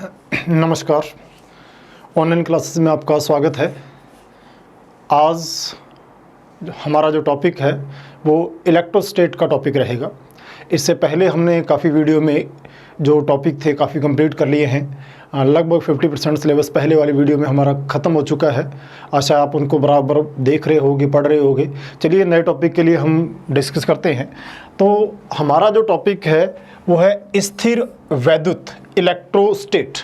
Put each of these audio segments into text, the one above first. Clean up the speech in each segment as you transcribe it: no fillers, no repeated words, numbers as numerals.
नमस्कार। Online classes में आपका स्वागत है। आज हमारा जो टॉपिक है वो इलेक्ट्रोस्टेट का टॉपिक रहेगा। इससे पहले हमने काफ़ी वीडियो में जो टॉपिक थे काफ़ी कंप्लीट कर लिए हैं। लगभग 50% सिलेबस पहले वाली वीडियो में हमारा ख़त्म हो चुका है। आशा आप उनको बराबर देख रहे होगे, पढ़ रहे होगे। चलिए नए टॉपिक के लिए हम डिस्कस करते हैं। तो हमारा जो टॉपिक है वो है स्थिर वैद्युत, इलेक्ट्रोस्टेट।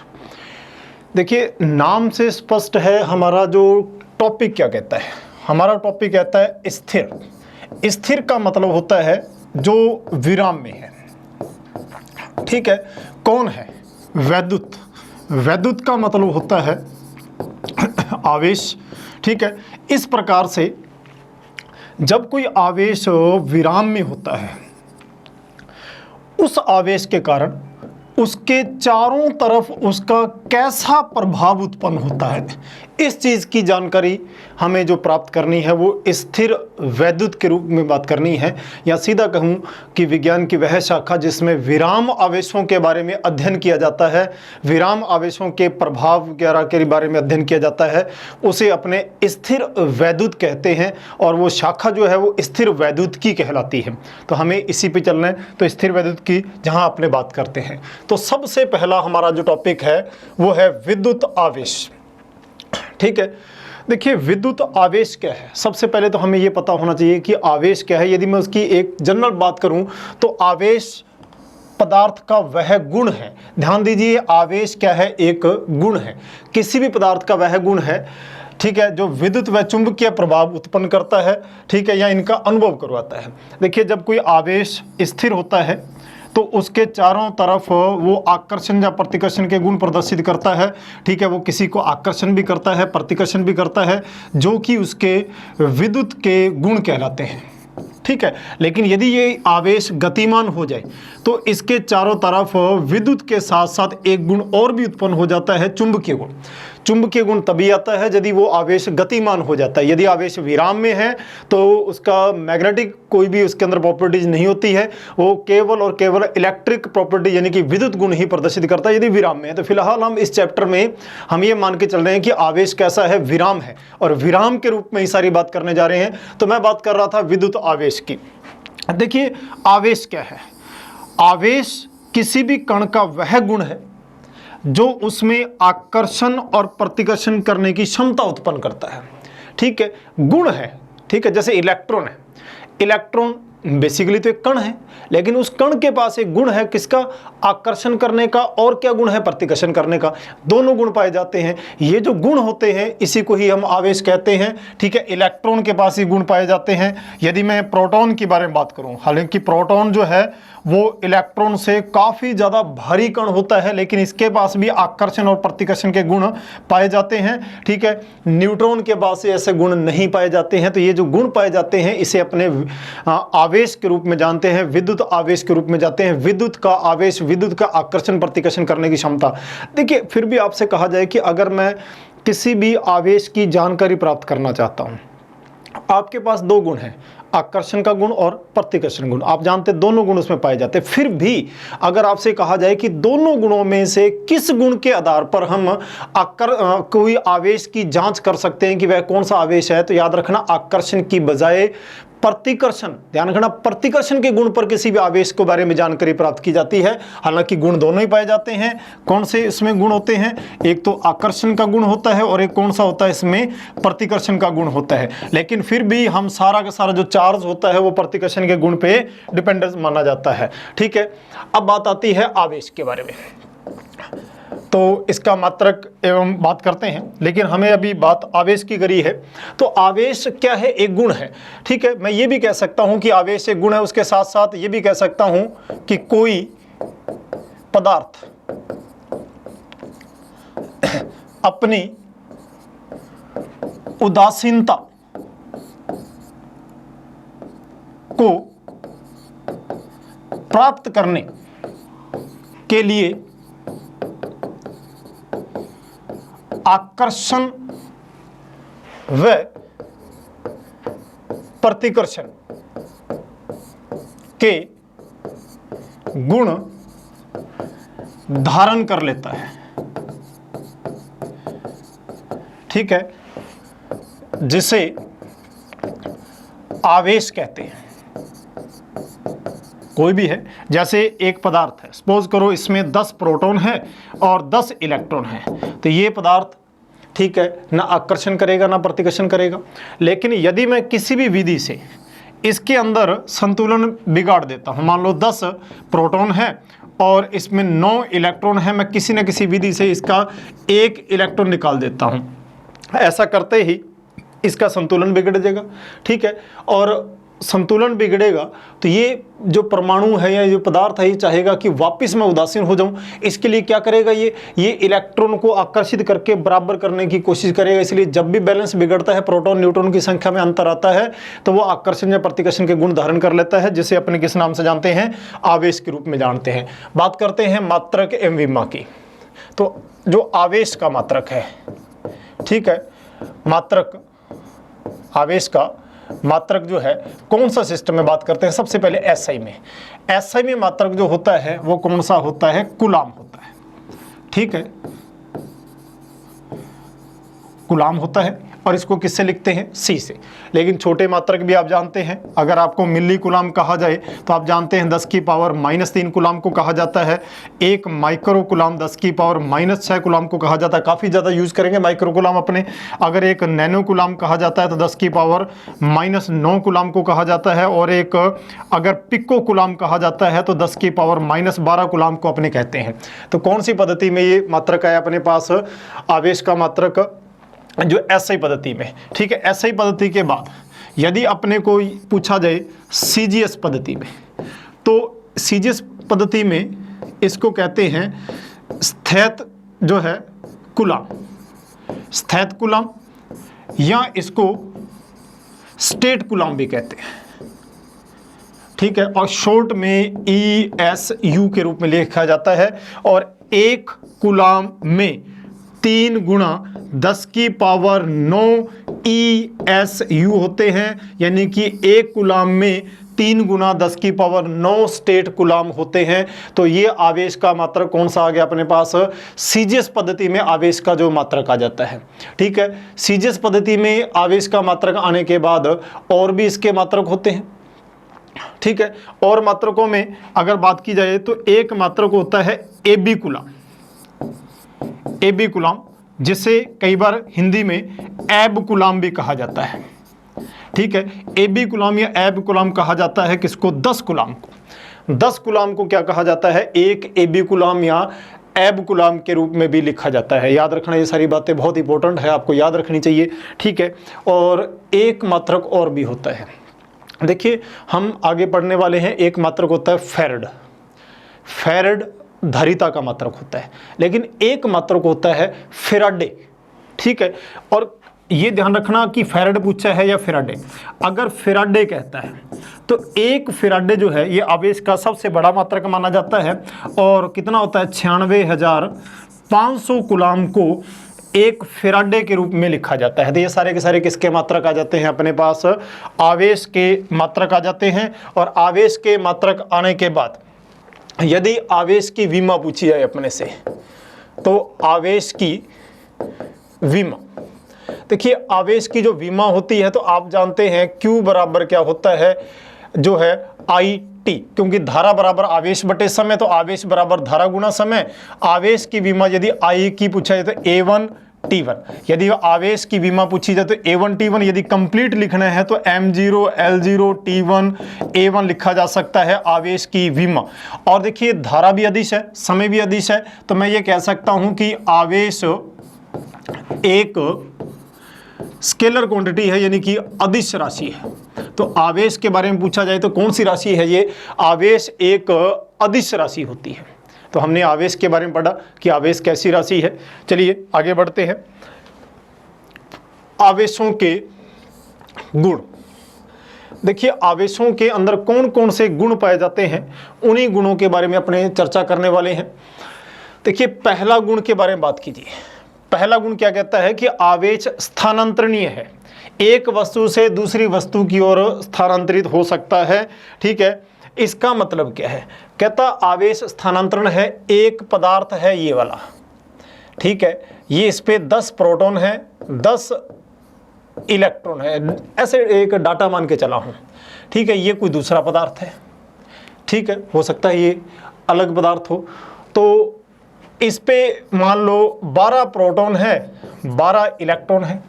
देखिए, नाम से स्पष्ट है हमारा जो टॉपिक क्या कहता है। हमारा टॉपिक कहता है स्थिर। स्थिर का मतलब होता है जो विराम में है। ठीक है, कौन है? वैद्युत। वैद्युत का मतलब होता है आवेश। ठीक है, इस प्रकार से जब कोई आवेश विराम में होता है, उस आवेश के कारण उसके चारों तरफ उसका कैसा प्रभाव उत्पन्न होता है, इस चीज़ की जानकारी हमें जो प्राप्त करनी है वो स्थिर वैद्युत के रूप में बात करनी है। या सीधा कहूँ कि विज्ञान की वह शाखा जिसमें विराम आवेशों के बारे में अध्ययन किया जाता है, विराम आवेशों के प्रभाव वगैरह के बारे में अध्ययन किया जाता है, उसे अपने स्थिर वैद्युत कहते हैं। और वो शाखा जो है वो स्थिर वैद्युत की कहलाती है। तो हमें इसी पे चलना है। तो स्थिर वैद्युत की जहाँ अपने बात करते हैं, तो सबसे पहला हमारा जो टॉपिक है वो है विद्युत आवेश। ठीक है, देखिए विद्युत आवेश क्या है। सबसे पहले तो हमें यह पता होना चाहिए कि आवेश क्या है। यदि मैं उसकी एक जनरल बात करूं तो आवेश पदार्थ का वह गुण है। ध्यान दीजिए, आवेश क्या है? एक गुण है। किसी भी पदार्थ का वह गुण है, ठीक है, जो विद्युत व चुंबकीय प्रभाव उत्पन्न करता है, ठीक है, या इनका अनुभव करवाता है। देखिए, जब कोई आवेश स्थिर होता है तो उसके चारों तरफ वो आकर्षण या प्रतिकर्षण के गुण प्रदर्शित करता है। ठीक है, वो किसी को आकर्षण भी करता है, प्रतिकर्षण भी करता है, जो कि उसके विद्युत के गुण कहलाते हैं। ठीक है, लेकिन यदि ये आवेश गतिमान हो जाए तो इसके चारों तरफ विद्युत के साथ साथ एक गुण और भी उत्पन्न हो जाता है, चुंबकीय गुण। चुंबकीय गुण तभी आता है यदि वो आवेश गतिमान हो जाता है। यदि आवेश विराम में है तो उसका मैग्नेटिक कोई भी उसके अंदर प्रॉपर्टीज नहीं होती है, वो केवल और केवल इलेक्ट्रिक प्रॉपर्टी यानी कि विद्युत गुण ही प्रदर्शित करता है यदि विराम में है। तो फिलहाल हम इस चैप्टर में हम ये मान के चल रहे हैं कि आवेश कैसा है? विराम है, और विराम के रूप में ही सारी बात करने जा रहे हैं। तो मैं बात कर रहा था विद्युत आवेश की। देखिए, आवेश क्या है? आवेश किसी भी कण का वह गुण है जो उसमें आकर्षण और प्रतिकर्षण करने की क्षमता उत्पन्न करता है। ठीक है, गुण है। ठीक है, जैसे इलेक्ट्रॉन है। इलेक्ट्रॉन बेसिकली तो एक कण है, लेकिन उस कण के पास एक गुण है, किसका? आकर्षण करने का। और क्या गुण है? प्रतिकर्षण करने का। दोनों गुण पाए जाते हैं। ये जो गुण होते हैं इसी को ही हम आवेश कहते हैं। ठीक है, इलेक्ट्रॉन के पास ही गुण पाए जाते हैं। यदि मैं प्रोटॉन की बारे में बात करूं, हालांकि प्रोटॉन जो है वो इलेक्ट्रॉन से काफ़ी ज़्यादा भारी कण होता है, लेकिन इसके पास भी आकर्षण और प्रतिकर्षण के गुण पाए जाते हैं। ठीक है, न्यूट्रॉन के पास ऐसे गुण नहीं पाए जाते हैं। तो ये जो गुण पाए जाते हैं इसे अपने आवेश के रूप में जानते हैं, विद्युत आवेश के रूप में जाते हैं। विद्युत का आवेश, विद्युत का आकर्षण प्रतिकर्षण करने की क्षमता। देखिए, फिर भी आपसे कहा जाए कि अगर मैं किसी भी आवेश की जानकारी प्राप्त करना चाहता हूं, आपके पास दो गुण हैं, आकर्षण का गुण और प्रतिकर्षण गुण। आप जानते हैं दोनों गुण उसमें पाए जाते हैं। फिर भी अगर आपसे कहा जाए कि दोनों गुणों में से किस गुण के आधार पर हम कोई आवेश की जांच कर सकते हैं कि वह कौन सा आवेश है, तो याद रखना आकर्षण की बजाय प्रतिकर्षण। ध्यान रखना, प्रतिकर्षण के गुण पर किसी भी आवेश के बारे में जानकारी प्राप्त की जाती है। हालांकि गुण दोनों ही पाए जाते हैं। कौन से इसमें गुण होते हैं? एक तो आकर्षण का गुण होता है और एक कौन सा होता है? इसमें प्रतिकर्षण का गुण होता है। लेकिन फिर भी हम सारा का सारा जो चार्ज होता है वो प्रतिकर्षण के गुण पे डिपेंडेंस माना जाता है। ठीक है, अब बात आती है आवेश के बारे में। तो इसका मात्रक एवं बात करते हैं, लेकिन हमें अभी बात आवेश की करी है। तो आवेश क्या है? एक गुण है। ठीक है, मैं ये भी कह सकता हूं कि आवेश एक गुण है, उसके साथ साथ ये भी कह सकता हूं कि कोई पदार्थ अपनी उदासीनता को प्राप्त करने के लिए आकर्षण व प्रतिकर्षण के गुण धारण कर लेता है। ठीक है, जिसे आवेश कहते हैं। कोई भी है, जैसे एक पदार्थ है, सपोज करो इसमें 10 प्रोटॉन है और 10 इलेक्ट्रॉन है, तो ये पदार्थ, ठीक है, ना आकर्षण करेगा ना प्रतिकर्षण करेगा। लेकिन यदि मैं किसी भी विधि से इसके अंदर संतुलन बिगाड़ देता हूं, मान लो 10 प्रोटॉन है और इसमें 9 इलेक्ट्रॉन है, मैं किसी न किसी विधि से इसका 1 इलेक्ट्रॉन निकाल देता हूं, ऐसा करते ही इसका संतुलन बिगड़ जाएगा, ठीक है। और संतुलन बिगड़ेगा तो ये जो परमाणु है या जो पदार्थ है, ये चाहेगा कि वापस मैं उदासीन हो जाऊं। इसके लिए क्या करेगा, ये इलेक्ट्रॉन को आकर्षित करके बराबर करने की कोशिश करेगा। इसलिए जब भी बैलेंस बिगड़ता है, प्रोटॉन न्यूट्रॉन की संख्या में अंतर आता है, तो वो आकर्षण या प्रतिकर्षण के गुण धारण कर लेता है, जिसे अपने किस नाम से जानते हैं, आवेश के रूप में जानते हैं। बात करते हैं मात्रक एवं विमा की। तो जो आवेश का मात्रक है, ठीक है, मात्रक, आवेश का मात्रक जो है, कौन सा सिस्टम में बात करते हैं, सबसे पहले एसआई में। एसआई में मात्रक जो होता है वो कौन सा होता है, कूलाम होता है, ठीक है, कूलाम होता है। और इसको किससे लिखते हैं, सी से। लेकिन छोटे मात्रक भी आप जानते हैं, अगर आपको मिली कूलाम कहा जाए तो आप जानते हैं 10 की पावर -3 कूलाम को कहा जाता है। एक माइक्रो कूलाम 10 की पावर -6 कूलाम को कहा जाता है। काफ़ी ज़्यादा यूज़ करेंगे माइक्रो कूलाम अपने। अगर एक नैनो कूलाम कहा जाता है तो 10 की पावर -9 कूलाम को कहा जाता है। और एक अगर पिको कूलाम कहा जाता है तो 10 की पावर -12 कूलाम को अपने कहते हैं। तो कौन सी पद्धति में ये मात्रक है अपने पास, आवेश का मात्रक, जो एसआई पद्धति में, ठीक है। एसआई पद्धति के बाद यदि अपने को पूछा जाए सीजीएस पद्धति में, तो सीजीएस पद्धति में इसको कहते हैं स्थैत जो है कूलाम, स्थैत कूलाम, या इसको स्टेट कूलाम भी कहते हैं, ठीक है। और शॉर्ट में ESU के रूप में लिखा जाता है। और एक कूलाम में 3 गुणा 10 की पावर 9 ESU होते हैं, यानी कि एक कूलाम में 3 गुणा 10 की पावर 9 स्टेट कूलाम होते हैं। तो ये आवेश का मात्रक कौन सा आ गया अपने पास, सीजीएस पद्धति में आवेश का जो मात्रक आ जाता है, ठीक है। सीजीएस पद्धति में आवेश का मात्रक आने के बाद और भी इसके मात्रक होते हैं, ठीक है। और मात्रकों में अगर बात की जाए तो एक मात्रक होता है AB कूलाम, AB कूलाम, जिसे कई बार हिंदी में एब कूलाम भी कहा जाता है, ठीक है। AB कूलाम या एब कूलाम कहा जाता है किसको, 10 कूलाम को। 10 कूलाम को क्या कहा जाता है, एक AB कूलाम या एब कूलाम के रूप में भी लिखा जाता है। याद रखना, ये सारी बातें बहुत इंपॉर्टेंट है, आपको याद रखनी चाहिए, ठीक है। और एक मात्रक और भी होता है, देखिए हम आगे पढ़ने वाले हैं। एक मात्रक होता है फैरड, फैरड धारिता का मात्रक होता है। लेकिन एक मात्रक होता है फेराडे, ठीक है। और ये ध्यान रखना कि फैरड पूछा है या फेराडे। अगर फेराडे कहता है तो एक फेराडे जो है ये आवेश का सबसे बड़ा मात्रक माना जाता है। और कितना होता है, 96,500 कूलाम को एक फेराडे के रूप में लिखा जाता है। तो ये सारे के सारे किसके मात्रक आ जाते हैं अपने पास, आवेश के मात्रक आ जाते हैं। और आवेश के मात्रक आने के बाद यदि आवेश की विमा पूछी जाए अपने से, तो आवेश की विमा, देखिए आवेश की जो विमा होती है तो आप जानते हैं Q बराबर क्या होता है, जो है IT, क्योंकि धारा बराबर आवेश बटे समय, तो आवेश बराबर धारा गुना समय। आवेश की विमा यदि I की पूछा जाए तो A1T1, यदि आवेश की विमा पूछी जाए तो A1T1, यदि कंप्लीट लिखना है तो M0 L0 T1 A1 लिखा जा सकता है आवेश की विमा। और देखिए धारा भी अदिश है, समय भी अदिश है, तो मैं ये कह सकता हूं कि आवेश एक स्केलर क्वांटिटी है, यानी कि अदिश राशि है। तो आवेश के बारे में पूछा जाए तो कौन सी राशि है ये, आवेश एक अदिश राशि होती है। तो हमने आवेश के बारे में पढ़ा कि आवेश कैसी राशि है। चलिए आगे बढ़ते हैं। आवेशों के गुण, देखिए आवेशों के अंदर कौन कौन से गुण पाए जाते हैं, उन्हीं गुणों के बारे में अपने चर्चा करने वाले हैं। देखिए पहला गुण के बारे में बात कीजिए। पहला गुण क्या कहता है कि आवेश स्थानांतरणीय है, एक वस्तु से दूसरी वस्तु की ओर स्थानांतरित हो सकता है, ठीक है। इसका मतलब क्या है, कहता आवेश स्थानांतरण है, एक पदार्थ है ये वाला, ठीक है, ये इस पे 10 प्रोटॉन है, 10 इलेक्ट्रॉन है, ऐसे एक डाटा मान के चला हूँ, ठीक है। ये कोई दूसरा पदार्थ है, ठीक है, हो सकता है ये अलग पदार्थ हो। तो इस पे मान लो 12 प्रोटॉन है, 12 इलेक्ट्रॉन है।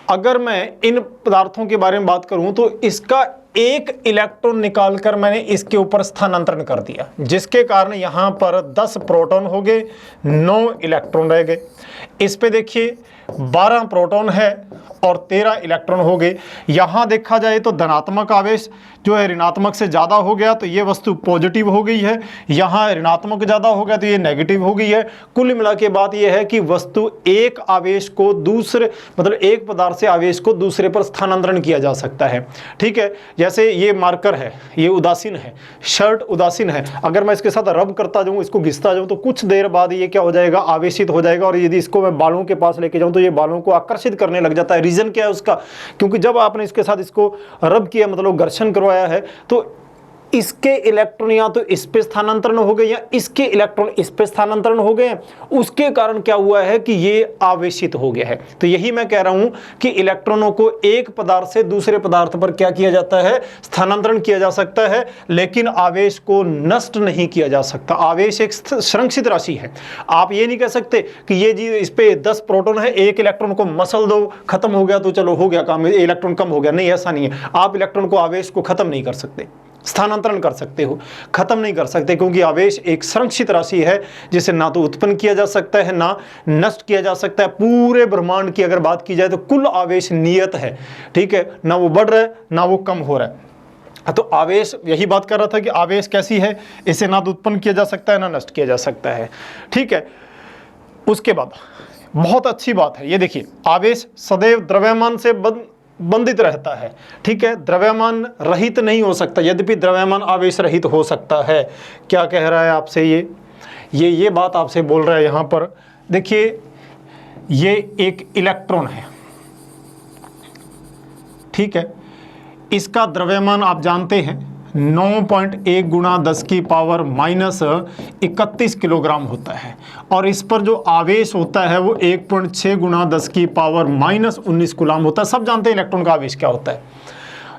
अगर मैं इन पदार्थों के बारे में बात करूं तो इसका एक इलेक्ट्रॉन निकालकर मैंने इसके ऊपर स्थानांतरण कर दिया, जिसके कारण यहां पर 10 प्रोटॉन हो गए, 9 इलेक्ट्रॉन रह गए। इस पे देखिए 12 प्रोटॉन है और 13 इलेक्ट्रॉन हो गए। यहां देखा जाए तो धनात्मक आवेश जो है ऋणात्मक से ज़्यादा हो गया तो ये वस्तु पॉजिटिव हो गई है, यहाँ ऋणात्मक ज़्यादा हो गया तो ये नेगेटिव हो गई है। कुल मिला के बात ये है कि वस्तु एक आवेश को दूसरे, मतलब एक पदार्थ से आवेश को दूसरे पर स्थानांतरण किया जा सकता है, ठीक है। जैसे ये मार्कर है, ये उदासीन है, शर्ट उदासीन है, अगर मैं इसके साथ रब करता जाऊँ, इसको घिसता जाऊँ तो कुछ देर बाद ये क्या हो जाएगा, आवेशित हो जाएगा। और यदि इसको मैं बालों के पास लेके जाऊँ तो ये बालों को आकर्षित करने लग जाता है। रीज़न क्या है उसका, क्योंकि जब आपने इसके साथ इसको रब किया, मतलब घर्षण करवाया है, तो इसके इलेक्ट्रॉन या तो इस पे स्थानांतरण हो गए या इसके इलेक्ट्रॉन इस पे स्थानांतरण हो गए, उसके कारण क्या हुआ है कि ये आवेशित हो गया है। तो यही मैं कह रहा हूं कि इलेक्ट्रॉनों को एक पदार्थ से दूसरे पदार्थ पर क्या किया जाता है, स्थानांतरण किया जा सकता है, लेकिन आवेश को नष्ट नहीं किया जा सकता। आवेश एक संरक्षित राशि है। आप ये नहीं कह सकते कि ये जी इस पे 10 प्रोटॉन है, एक इलेक्ट्रॉन को मसल दो, खत्म हो गया तो चलो हो गया काम, इलेक्ट्रॉन कम हो गया। नहीं, ऐसा नहीं है। आप इलेक्ट्रॉन को, आवेश को खत्म नहीं कर सकते, स्थानांतरण कर सकते हो, खत्म नहीं कर सकते, क्योंकि आवेश एक संरक्षित राशि है जिसे ना तो उत्पन्न किया जा सकता है ना नष्ट किया जा सकता है। पूरे ब्रह्मांड की अगर बात की जाए तो कुल आवेश नियत है, ठीक है, ना वो बढ़ रहा है ना वो कम हो रहा है। तो आवेश, यही बात कर रहा था कि आवेश कैसी है, इसे ना तो उत्पन्न किया जा सकता है ना नष्ट किया जा सकता है, ठीक है। उसके बाद बहुत अच्छी बात है, ये देखिए, आवेश सदैव द्रव्यमान से बंधित रहता है, ठीक है, द्रव्यमान रहित नहीं हो सकता, यद्यपि द्रव्यमान आवेश रहित हो सकता है। क्या कह रहा है आपसे ये बात आपसे बोल रहा है यहाँ पर। देखिए, ये एक इलेक्ट्रॉन है, ठीक है, इसका द्रव्यमान आप जानते हैं 9.1 गुणा 10 की पावर माइनस 31 किलोग्राम होता है, और इस पर जो आवेश होता है वो 1.6 गुणा 10 की पावर माइनस 19 कूलाम होता है। सब जानते हैं इलेक्ट्रॉन का आवेश क्या होता है।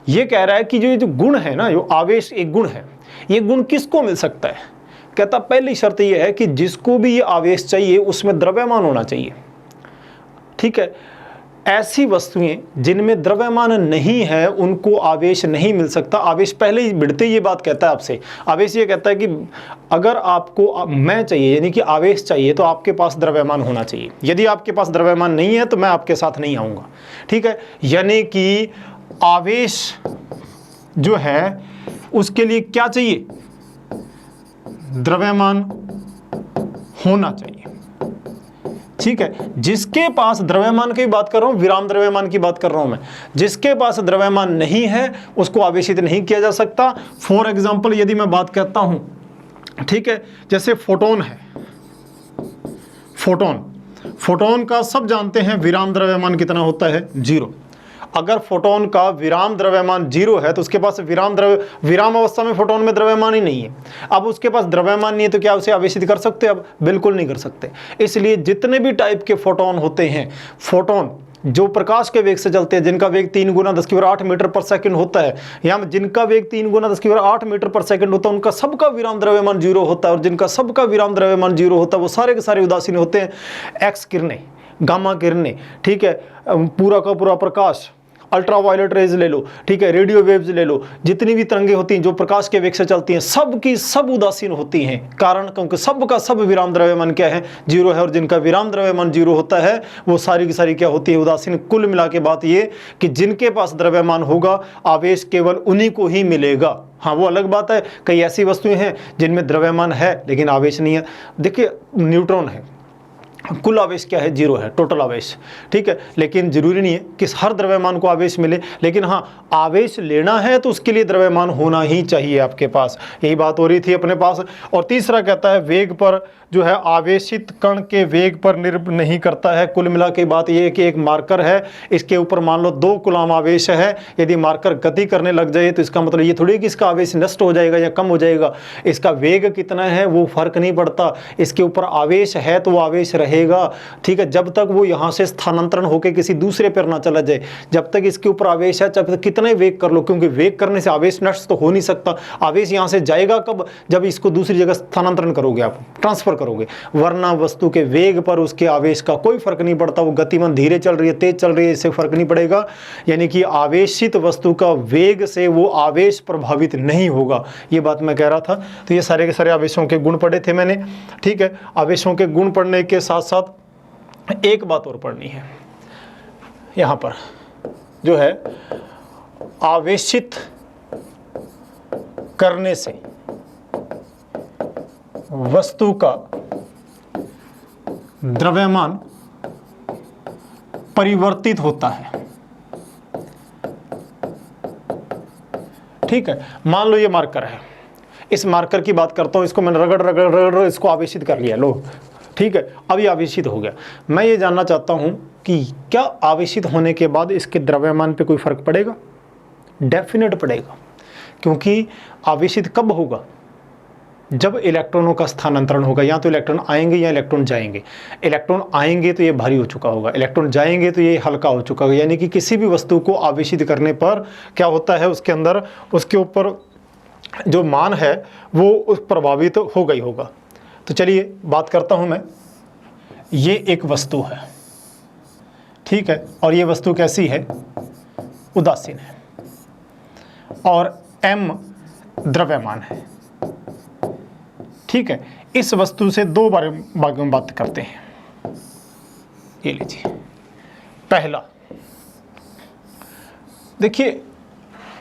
ये कह रहा है कि जो गुण है ना, जो आवेश एक गुण है, ये गुण किसको मिल सकता है। कहता पहली शर्त ये है कि जिसको भी ये आवेश चाहिए उसमें द्रव्यमान होना चाहिए, ठीक है। ऐसी वस्तुएं जिनमें द्रव्यमान नहीं है उनको आवेश नहीं मिल सकता। आवेश पहले ही बिड़ते ये बात कहता है आपसे। आवेश ये कहता है कि अगर आपको मैं चाहिए, यानी कि आवेश चाहिए, तो आपके पास द्रव्यमान होना चाहिए। यदि आपके पास द्रव्यमान नहीं है तो मैं आपके साथ नहीं आऊँगा, ठीक है। यानी कि आवेश जो है उसके लिए क्या चाहिए, द्रव्यमान होना चाहिए, ठीक है। जिसके पास द्रव्यमान की बात कर रहा हूं, विराम द्रव्यमान की बात कर रहा हूं मैं, जिसके पास द्रव्यमान नहीं है उसको आवेशित नहीं किया जा सकता। फॉर एग्जांपल यदि मैं बात करता हूं, ठीक है, जैसे फोटोन है, फोटोन का सब जानते हैं विराम द्रव्यमान कितना होता है, 0। अगर फोटोन का विराम द्रव्यमान 0 है तो उसके पास विराम अवस्था में फोटोन में द्रव्यमान ही नहीं है। अब उसके पास द्रव्यमान नहीं है तो क्या उसे आवेशित कर सकते हैं? अब बिल्कुल नहीं कर सकते। इसलिए जितने भी टाइप के फोटोन होते हैं, फोटोन जो प्रकाश के वेग से चलते हैं, जिनका वेग 3 गुना 10 की पावर 8 मीटर पर सेकंड होता है, या जिनका वेग 3 गुना 10 की पावर 8 मीटर पर सेकंड होता है, उनका सबका विराम द्रव्यमान 0 होता है। और जिनका सबका विराम द्रव्यमान 0 होता है वो सारे के सारे उदासीन होते हैं। एक्स किरणें, गामा किरणें, ठीक है, पूरा का पूरा प्रकाश, अल्ट्रावायलेट रेज ले लो, ठीक है, रेडियो वेव्स ले लो, जितनी भी तरंगें होती हैं जो प्रकाश के वेग से चलती हैं, सब की सब उदासीन होती हैं। कारण क्योंकि सबका सब विराम द्रव्यमान क्या है, 0 है। और जिनका विराम द्रव्यमान 0 होता है वो सारी की सारी क्या होती है, उदासीन। कुल मिला के बात ये कि जिनके पास द्रव्यमान होगा आवेश केवल उन्हीं को ही मिलेगा। हाँ, वो अलग बात है, कई ऐसी वस्तुएं हैं जिनमें द्रव्यमान है लेकिन आवेश नहीं है। देखिए, न्यूट्रॉन है, कुल आवेश क्या है, 0 है, टोटल आवेश, ठीक है। लेकिन जरूरी नहीं है कि हर द्रव्यमान को आवेश मिले, लेकिन हाँ, आवेश लेना है तो उसके लिए द्रव्यमान होना ही चाहिए आपके पास। यही बात हो रही थी अपने पास। और तीसरा कहता है वेग पर जो है, आवेशित कण के वेग पर निर्भर नहीं करता है। कुल मिला के बात यह है कि एक मार्कर है, इसके ऊपर मान लो 2 कूलाम आवेश है। यदि मार्कर गति करने लग जाए तो इसका मतलब ये थोड़ी कि इसका आवेश नष्ट हो जाएगा या कम हो जाएगा। इसका वेग कितना है वो फर्क नहीं पड़ता, इसके ऊपर आवेश है तो वो आवेश रहेगा रहेगा, ठीक है, जब तक वो यहाँ से स्थानांतरण होकर किसी दूसरे पर ना चला जाए, जब तक इसके ऊपर आवेश है, जब तक कितने वेग कर लो, क्योंकि वेग करने से आवेश नष्ट तो हो नहीं सकता। आवेश यहाँ से जाएगा कब? जब इसको दूसरी जगह स्थानांतरण करोगे, आप ट्रांसफर करोगे, वरना वस्तु के वेग पर उसके आवेश का कोई फर्क नहीं पड़ता। वो गतिमान धीरे चल रही है, तेज चल रही है, इससे फर्क नहीं पड़ेगा। यानी कि आवेशित वस्तु का वेग से वो आवेश प्रभावित नहीं होगा, ये बात मैं कह रहा था। तो ये सारे के सारे आवेशों के गुण पढ़े थे मैंने, ठीक है। आवेशों के गुण पढ़ने के साथ साथ एक बात और पढ़नी है यहाँ पर, जो है आवेशित करने से वस्तु का द्रव्यमान परिवर्तित होता है, ठीक है। मान लो ये मार्कर है, इस मार्कर की बात करता हूं, इसको मैंने रगड़ रगड़ रगड़ इसको आवेशित कर लिया, लो, ठीक है, अब ये आवेशित हो गया। मैं ये जानना चाहता हूं कि क्या आवेशित होने के बाद इसके द्रव्यमान पे कोई फर्क पड़ेगा? डेफिनेट पड़ेगा, क्योंकि आवेशित कब होगा? जब इलेक्ट्रॉनों का स्थानांतरण होगा। या तो इलेक्ट्रॉन आएंगे या इलेक्ट्रॉन जाएंगे। इलेक्ट्रॉन आएंगे तो ये भारी हो चुका होगा, इलेक्ट्रॉन जाएंगे तो ये हल्का हो चुका होगा। यानी कि किसी भी वस्तु को आवेशित करने पर क्या होता है, उसके अंदर उसके ऊपर जो मान है वो उस प्रभावित हो गई होगा। तो चलिए बात करता हूँ मैं। ये एक वस्तु है, ठीक है, और ये वस्तु कैसी है? उदासीन है, और m द्रव्यमान है, ठीक है। इस वस्तु से दो भागों में बात करते हैं। ये लीजिए, पहला देखिए,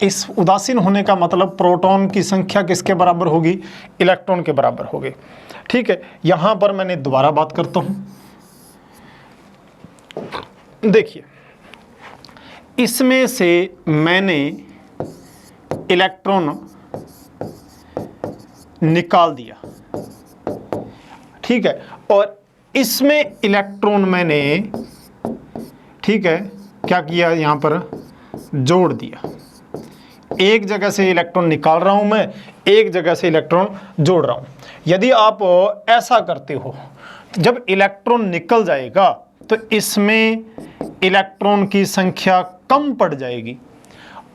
इस उदासीन होने का मतलब प्रोटॉन की संख्या किसके बराबर होगी? इलेक्ट्रॉन के बराबर होगी, ठीक है। यहां पर मैंने दोबारा बात करता हूं, देखिए, इसमें से मैंने इलेक्ट्रॉन निकाल दिया, ठीक है, और इसमें इलेक्ट्रॉन मैंने, ठीक है, क्या किया, यहां पर जोड़ दिया। एक जगह से इलेक्ट्रॉन निकाल रहा हूं मैं, एक जगह से इलेक्ट्रॉन जोड़ रहा हूं। यदि आप ऐसा करते हो, जब इलेक्ट्रॉन निकल जाएगा तो इसमें इलेक्ट्रॉन की संख्या कम पड़ जाएगी,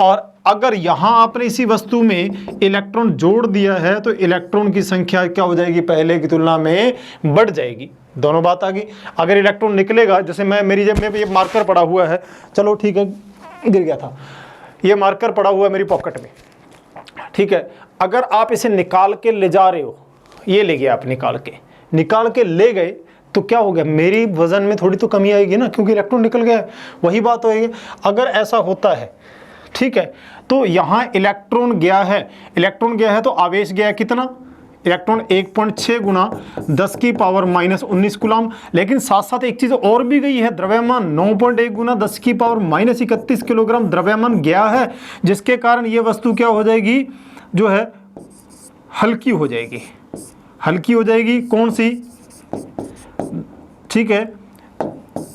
और अगर यहां आपने इसी वस्तु में इलेक्ट्रॉन जोड़ दिया है तो इलेक्ट्रॉन की संख्या क्या हो जाएगी? पहले की तुलना में बढ़ जाएगी। दोनों बात आ गई। अगर इलेक्ट्रॉन निकलेगा, जैसे मेरी जेब में ये मार्कर पड़ा हुआ है, चलो ठीक है, गिर गया था, ये मार्कर पड़ा हुआ है मेरी पॉकेट में, ठीक है। अगर आप इसे निकाल के ले जा रहे हो, ये ले गया आप, निकाल के ले गए, तो क्या हो गया? मेरी वजन में थोड़ी तो कमी आएगी ना, क्योंकि इलेक्ट्रॉन निकल गया। वही बात होगी। अगर ऐसा होता है, ठीक है, तो यहाँ इलेक्ट्रॉन गया है तो आवेश गया है कितना? इलेक्ट्रॉन 1.6 गुना 10 की पावर -19 कूलम। लेकिन साथ साथ एक चीज और भी गई है, द्रव्यमान 9.1 गुना 10 की पावर -31 किलोग्राम द्रव्यमान गया है, जिसके कारण ये वस्तु क्या हो जाएगी? जो है हल्की हो जाएगी। हल्की हो जाएगी कौन सी? ठीक है,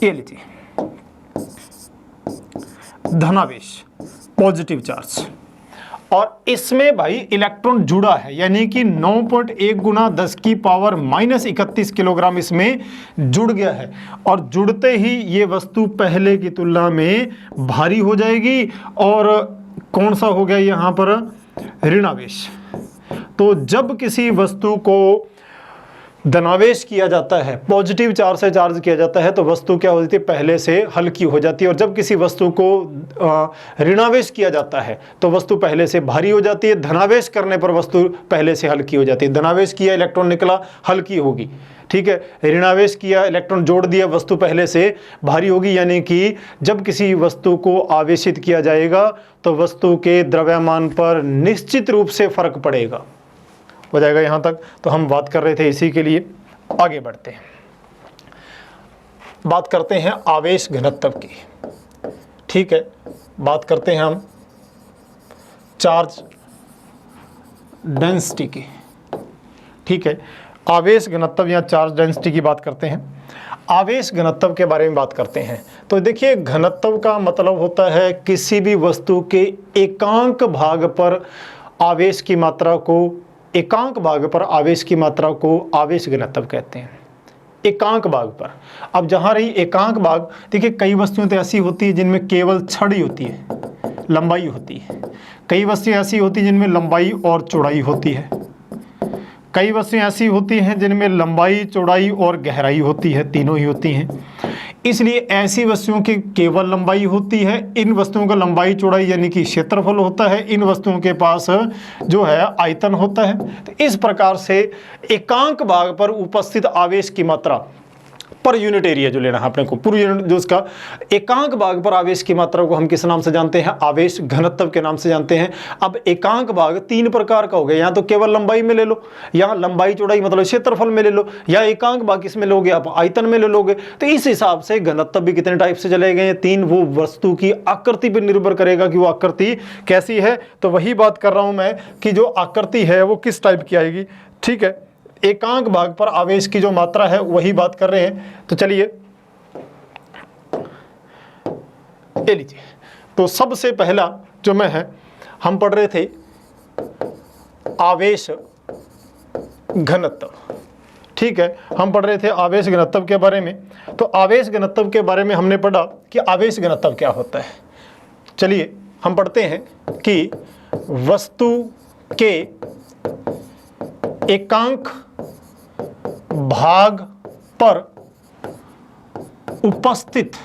ये लीजिए, धनावेश, पॉजिटिव चार्ज। और इसमें भाई इलेक्ट्रॉन जुड़ा है, यानी कि 9.1 गुना 10 की पावर -31 किलोग्राम इसमें जुड़ गया है, और जुड़ते ही ये वस्तु पहले की तुलना में भारी हो जाएगी। और कौन सा हो गया यहाँ पर? ऋणावेश। तो जब किसी वस्तु को धनावेश किया जाता है, पॉजिटिव चार्ज से चार्ज किया जाता है, तो वस्तु क्या हो जाती है? पहले से हल्की हो जाती है। और जब किसी वस्तु को ऋणावेश किया जाता है तो वस्तु पहले से भारी हो जाती है। धनावेश करने पर वस्तु पहले से हल्की हो जाती है। धनावेश किया, इलेक्ट्रॉन निकला, हल्की होगी, ठीक है। ऋणावेश किया, इलेक्ट्रॉन जोड़ दिया, वस्तु पहले से भारी होगी। यानी कि जब किसी वस्तु को आवेशित किया जाएगा तो वस्तु के द्रव्यमान पर निश्चित रूप से फर्क पड़ेगा। हो जाएगा यहाँ तक? तो हम बात कर रहे थे इसी के लिए। आगे बढ़ते हैं, बात करते हैं आवेश घनत्व की, ठीक है। बात करते हैं हम चार्ज डेंसिटी की, ठीक है। आवेश घनत्व या चार्ज डेंसिटी की बात करते हैं। आवेश घनत्व के बारे में बात करते हैं। तो देखिए, घनत्व का मतलब होता है किसी भी वस्तु के एकांक भाग पर आवेश की मात्रा को, एकांक भाग पर आवेश की मात्रा को आवेश घनत्व कहते हैं, एकांक भाग पर। अब जहाँ रही एकांक भाग, देखिए कई वस्तुएं तो ऐसी होती है जिनमें केवल छड़ ही होती है, लंबाई होती है। कई वस्तुएं ऐसी होती हैं जिनमें लंबाई और चौड़ाई होती है। कई वस्तुएं ऐसी होती हैं जिनमें लंबाई, चौड़ाई और गहराई होती है, तीनों ही होती हैं। इसलिए ऐसी वस्तुओं की केवल लंबाई होती है, इन वस्तुओं का लंबाई चौड़ाई यानी कि क्षेत्रफल होता है, इन वस्तुओं के पास जो है आयतन होता है। तो इस प्रकार से एकांक भाग पर उपस्थित आवेश की मात्रा पर यूनिट एरिया जो लेना है अपने को, पूरी यूनिट जो उसका एकांक भाग पर आवेश की मात्रा को हम किस नाम से जानते हैं? आवेश घनत्व के नाम से जानते हैं। अब एकांक भाग तीन प्रकार का हो गया, या तो केवल लंबाई में ले लो, या लंबाई चौड़ाई मतलब क्षेत्रफल में ले लो, या एकांक भाग किसमें लोगे आप? आयतन में ले लोगे। तो इस हिसाब से घनत्व भी कितने टाइप से चले गए? तीन। वो वस्तु की आकृति पर निर्भर करेगा कि वो आकृति कैसी है। तो वही बात कर रहा हूं मैं कि जो आकृति है वो किस टाइप की आएगी। ठीक है, एकांक भाग पर आवेश की जो मात्रा है वही बात कर रहे हैं। तो चलिए ये लीजिए, तो सबसे पहला जो मैं है, हम पढ़ रहे थे आवेश घनत्व। ठीक है, हम पढ़ रहे थे आवेश घनत्व के बारे में। तो आवेश घनत्व के बारे में हमने पढ़ा कि आवेश घनत्व क्या होता है। चलिए हम पढ़ते हैं कि वस्तु के एकांक भाग पर उपस्थित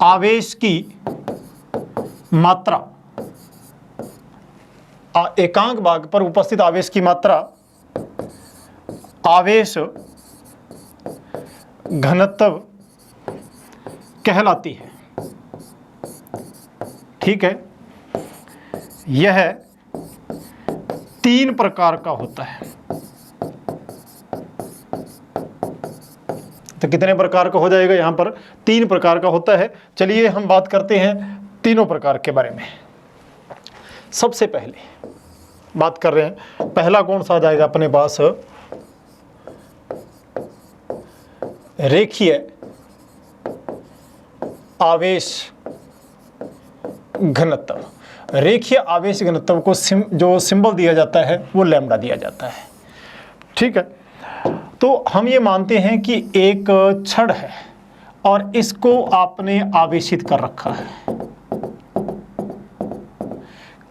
आवेश की मात्रा, एकांक भाग पर उपस्थित आवेश की मात्रा आवेश घनत्व कहलाती है। ठीक है, यह तीन प्रकार का होता है। तो कितने प्रकार का हो जाएगा? यहां पर तीन प्रकार का होता है। चलिए हम बात करते हैं तीनों प्रकार के बारे में। सबसे पहले बात कर रहे हैं, पहला कौन सा आ जाएगा अपने पास? रेखीय आवेश घनत्व। रेखीय आवेश घनत्व को जो सिंबल दिया जाता है वो लैम्डा दिया जाता है। ठीक है, तो हम ये मानते हैं कि एक छड़ है और इसको आपने आवेशित कर रखा है।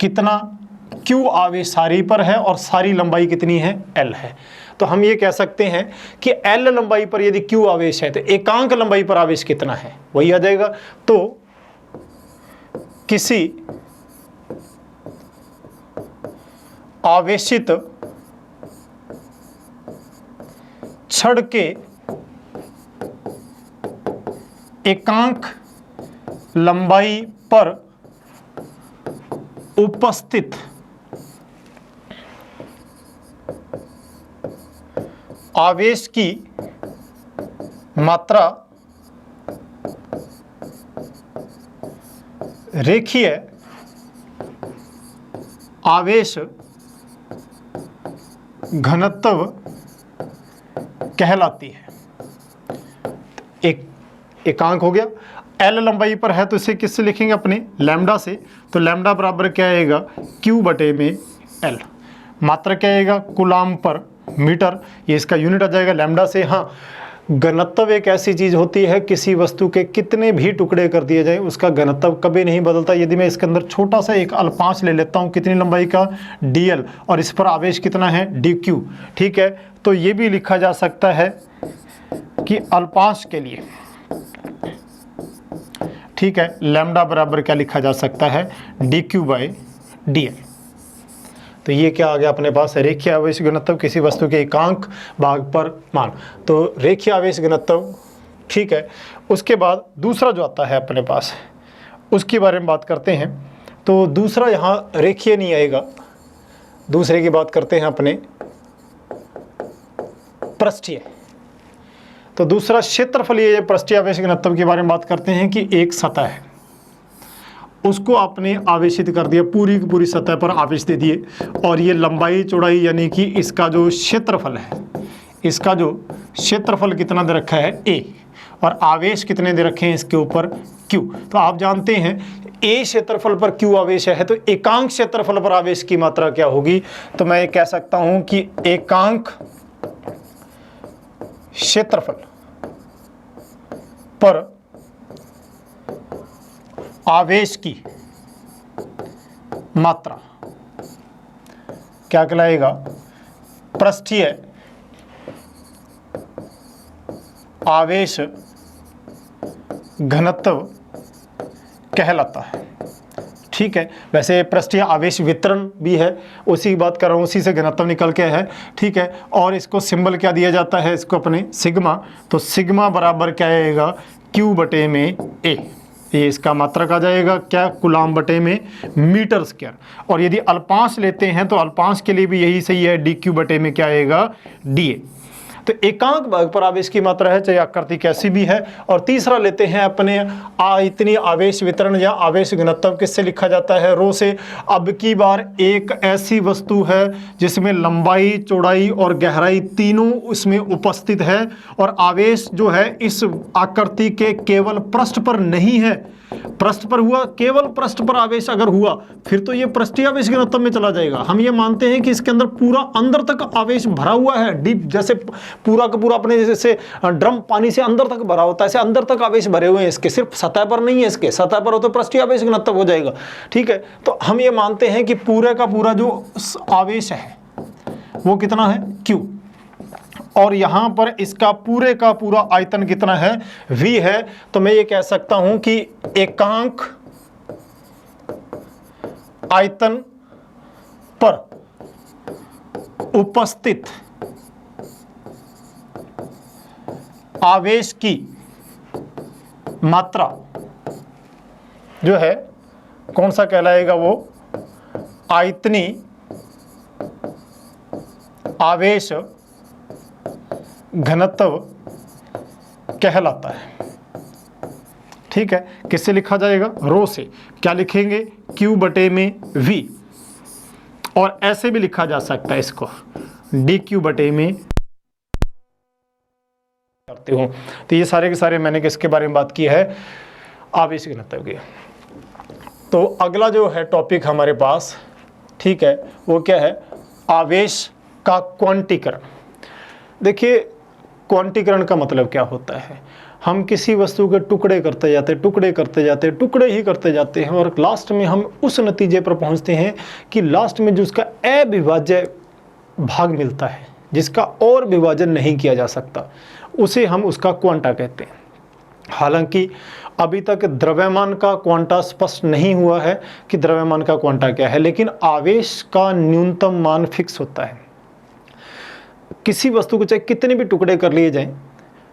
कितना? Q आवेश सारी पर है और सारी लंबाई कितनी है? L है। तो हम ये कह सकते हैं कि L लंबाई पर यदि Q आवेश है तो एकांक लंबाई पर आवेश कितना है? वही आ जाएगा। तो किसी आवेशित छड़ के एकांक लंबाई पर उपस्थित आवेश की मात्रा रेखीय आवेश घनत्व कहलाती है। एक एकांक हो गया, L लंबाई पर है तो इसे किससे लिखेंगे? अपने लैम्डा से। तो लैम्डा बराबर क्या आएगा? Q बटे में L। मात्रा क्या आएगा? कूलाम पर मीटर, ये इसका यूनिट आ जाएगा लैम्डा से। हाँ, घनत्व एक ऐसी चीज होती है, किसी वस्तु के कितने भी टुकड़े कर दिए जाए उसका घनत्व कभी नहीं बदलता। यदि मैं इसके अंदर छोटा सा एक अल्पांश ले लेता हूँ, कितनी लंबाई का? dl, और इस पर आवेश कितना है? dq। ठीक है, तो ये भी लिखा जा सकता है कि अल्पांश के लिए, ठीक है, लैम्डा बराबर क्या लिखा जा सकता है? dq by dl। तो ये क्या आ गया अपने पास? रेखीय आवेश घनत्व किसी वस्तु के एकांक भाग पर मान। तो रेखीय आवेश घनत्व। ठीक है, उसके बाद दूसरा जो आता है अपने पास उसके बारे में बात करते हैं। तो दूसरा यहाँ रेखीय नहीं आएगा, दूसरे की बात करते हैं अपने पृष्ठीय। तो दूसरा क्षेत्रफलीय पृष्ठीय आवेश घनत्व के बारे में बात करते हैं कि एक सतह है, उसको आपने आवेशित कर दिया, पूरी की पूरी सतह पर आवेश दे दिए, और ये लंबाई चौड़ाई यानी कि इसका जो क्षेत्रफल है, इसका जो क्षेत्रफल कितना दे रखा है? A, और आवेश कितने दे रखे हैं इसके ऊपर? Q। तो आप जानते हैं ए क्षेत्रफल पर q आवेश है तो एकांक क्षेत्रफल पर आवेश की मात्रा क्या होगी? तो मैं ये कह सकता हूं कि एकांक क्षेत्रफल पर आवेश की मात्रा क्या कहलाएगा? पृष्ठीय आवेश घनत्व कहलाता है। ठीक है, वैसे पृष्ठीय आवेश वितरण भी है, उसी की बात कर रहा हूँ, उसी से घनत्व निकल के है। ठीक है, और इसको सिंबल क्या दिया जाता है? इसको अपने सिग्मा, तो सिग्मा बराबर क्या आएगा? Q बटे में A। ये इसका मात्रक आ जाएगा क्या? कूलाम बटे में मीटर स्क्वायर। और यदि अल्पांश लेते हैं तो अल्पांश के लिए भी यही सही है, dq बटे में क्या आएगा? dA। तो एकांक भाग पर आवेश की मात्रा है, चाहे आकृति कैसी भी है। और तीसरा लेते हैं अपने आयतनीय आवेश वितरण या आवेश घनत्व, किससे लिखा जाता है? रो से। अब की बार एक ऐसी वस्तु है जिसमें लंबाई, चौड़ाई और गहराई तीनों उसमें उपस्थित है, और आवेश जो है इस आकृति के केवल पृष्ठ पर नहीं है, पृष्ठ पर हुआ, केवल पृष्ठ पर आवेश अगर हुआ फिर तो ये पृष्ठीय आवेश घनत्व में चला जाएगा। हम ये मानते हैं कि इसके अंदर पूरा अंदर तक आवेश भरा हुआ है, डीप, जैसे पूरा का पूरा अपने जैसे ड्रम पानी से अंदर तक भरा होता है, ऐसे अंदर तक आवेश भरे हुए हैं इसके, सिर्फ सतह पर नहीं है। इसके सतह पर हो तो पृष्ठीय आवेश घनत्व हो जाएगा। ठीक है, तो हम ये मानते हैं कि पूरे का पूरा जो आवेश है वो कितना है? Q। और यहां पर इसका पूरे का पूरा आयतन कितना है? V है। तो मैं ये कह सकता हूं कि एकांक आयतन पर उपस्थित आवेश की मात्रा जो है कौन सा कहलाएगा? वो आयतनीय आवेश घनत्व कहलाता है। ठीक है, किससे लिखा जाएगा? रो से। क्या लिखेंगे? Q बटे में V। और ऐसे भी लिखा जा सकता है इसको, dQ बटे में करते हो। तो ये सारे के सारे मैंने किसके बारे में बात की है? आवेश घनत्व की। तो अगला जो है टॉपिक हमारे पास, ठीक है, वो क्या है? आवेश का क्वांटीकरण। देखिए, क्वांटीकरण का मतलब क्या होता है? हम किसी वस्तु के टुकड़े करते जाते टुकड़े ही करते जाते हैं, और लास्ट में हम उस नतीजे पर पहुंचते हैं कि लास्ट में जो उसका अविभाज्य भाग मिलता है, जिसका और विभाजन नहीं किया जा सकता, उसे हम उसका क्वांटा कहते हैं। हालांकि अभी तक द्रव्यमान का क्वांटा स्पष्ट नहीं हुआ है कि द्रव्यमान का क्वांटा क्या है, लेकिन आवेश का न्यूनतम मान फिक्स होता है। किसी वस्तु को चाहे कितने भी टुकड़े कर लिए जाएं,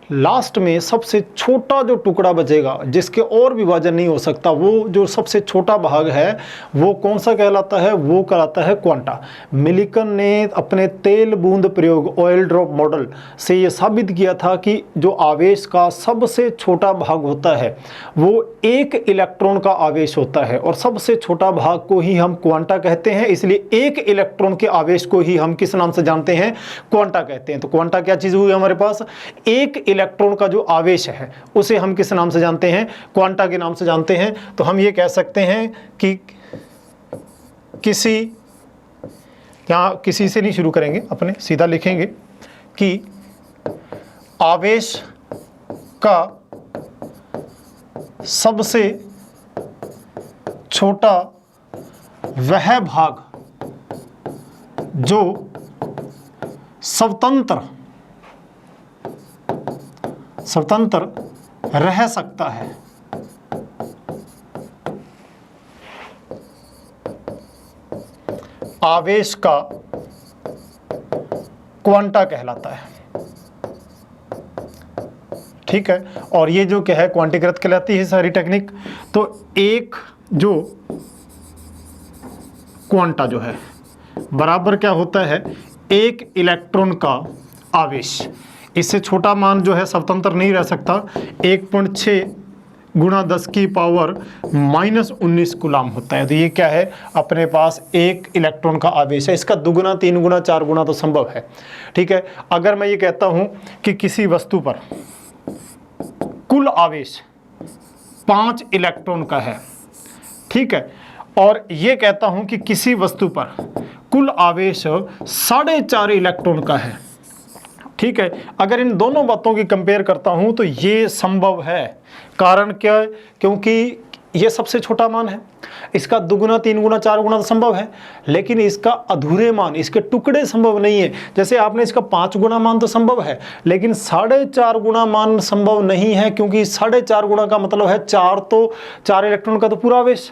लास्ट में सबसे छोटा जो टुकड़ा बचेगा, जिसके और विभाजन नहीं हो सकता, वो जो सबसे छोटा भाग है वो कौन सा कहलाता है? वो कहलाता है क्वांटा। मिलिकन ने अपने तेल बूंद प्रयोग, ऑयल ड्रॉप मॉडल से ये साबित किया था कि जो आवेश का सबसे छोटा भाग होता है वो 1 इलेक्ट्रॉन का आवेश होता है, और सबसे छोटा भाग को ही हम क्वांटा कहते हैं। इसलिए 1 इलेक्ट्रॉन के आवेश को ही हम किस नाम से जानते हैं? क्वांटा कहते हैं। तो क्वांटा क्या चीज़ हुई हमारे पास? 1 इलेक्ट्रॉन का जो आवेश है उसे हम किस नाम से जानते हैं? क्वांटा के नाम से जानते हैं। तो हम ये कह सकते हैं कि किसी से नहीं शुरू करेंगे, अपने सीधा लिखेंगे कि आवेश का सबसे छोटा वह भाग जो स्वतंत्र रह सकता है, आवेश का क्वांटा कहलाता है। ठीक है, और ये जो क्या है? क्वांटीकृत कहलाती है सारी टेक्निक। तो एक जो क्वांटा जो है बराबर क्या होता है? 1 इलेक्ट्रॉन का आवेश। इससे छोटा मान जो है स्वतंत्र नहीं रह सकता। 1.6 गुणा 10 की पावर -19 कूलाम होता है। तो ये क्या है? अपने पास 1 इलेक्ट्रॉन का आवेश है। इसका 2 गुना, 3 गुना, 4 गुना तो संभव है। ठीक है, अगर मैं ये कहता हूं कि किसी वस्तु पर कुल आवेश 5 इलेक्ट्रॉन का है, ठीक है। और ये कहता हूं कि किसी वस्तु पर कुल आवेश 4.5 इलेक्ट्रॉन का है, ठीक है। अगर इन दोनों बातों की कंपेयर करता हूं तो ये संभव है। कारण क्या है? क्योंकि ये सबसे छोटा मान है, इसका 2 गुना 3 गुना 4 गुना तो संभव है, लेकिन इसका अधूरे मान, इसके टुकड़े संभव नहीं है। जैसे आपने इसका 5 गुना मान तो संभव है, लेकिन 4.5 गुना मान संभव नहीं है, क्योंकि 4.5 गुना का मतलब है 4, तो 4 इलेक्ट्रॉन का तो पूरा आवेश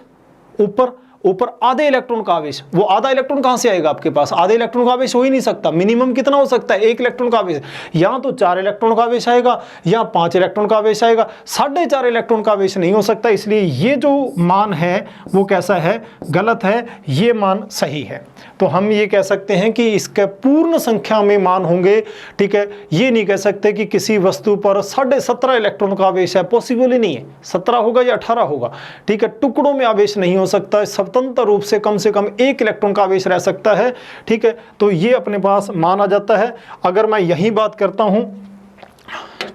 ऊपर आधे इलेक्ट्रॉन का आवेश। वो आधा इलेक्ट्रॉन कहां से आएगा आपके पास? आधे इलेक्ट्रॉन का आवेश हो ही नहीं सकता। मिनिमम कितना हो सकता है? 1 इलेक्ट्रॉन का आवेश। या तो 4 इलेक्ट्रॉन का आवेश आएगा या 5 इलेक्ट्रॉन का आवेश आएगा, 4.5 इलेक्ट्रॉन का आवेश नहीं हो सकता। इसलिए ये जो मान है वो कैसा है? गलत है। ये मान सही है। तो हम ये कह सकते हैं कि इसके पूर्ण संख्या में मान होंगे, ठीक है। ये नहीं कह सकते कि किसी वस्तु पर 17.5 इलेक्ट्रॉन का आवेश है, पॉसिबल ही नहीं है। 17 होगा या 18 होगा, ठीक है। टुकड़ों में आवेश नहीं हो सकता, स्वतंत्र रूप से कम 1 इलेक्ट्रॉन का आवेश रह सकता है, ठीक है। तो ये अपने पास मान आ जाता है। अगर मैं यही बात करता हूं,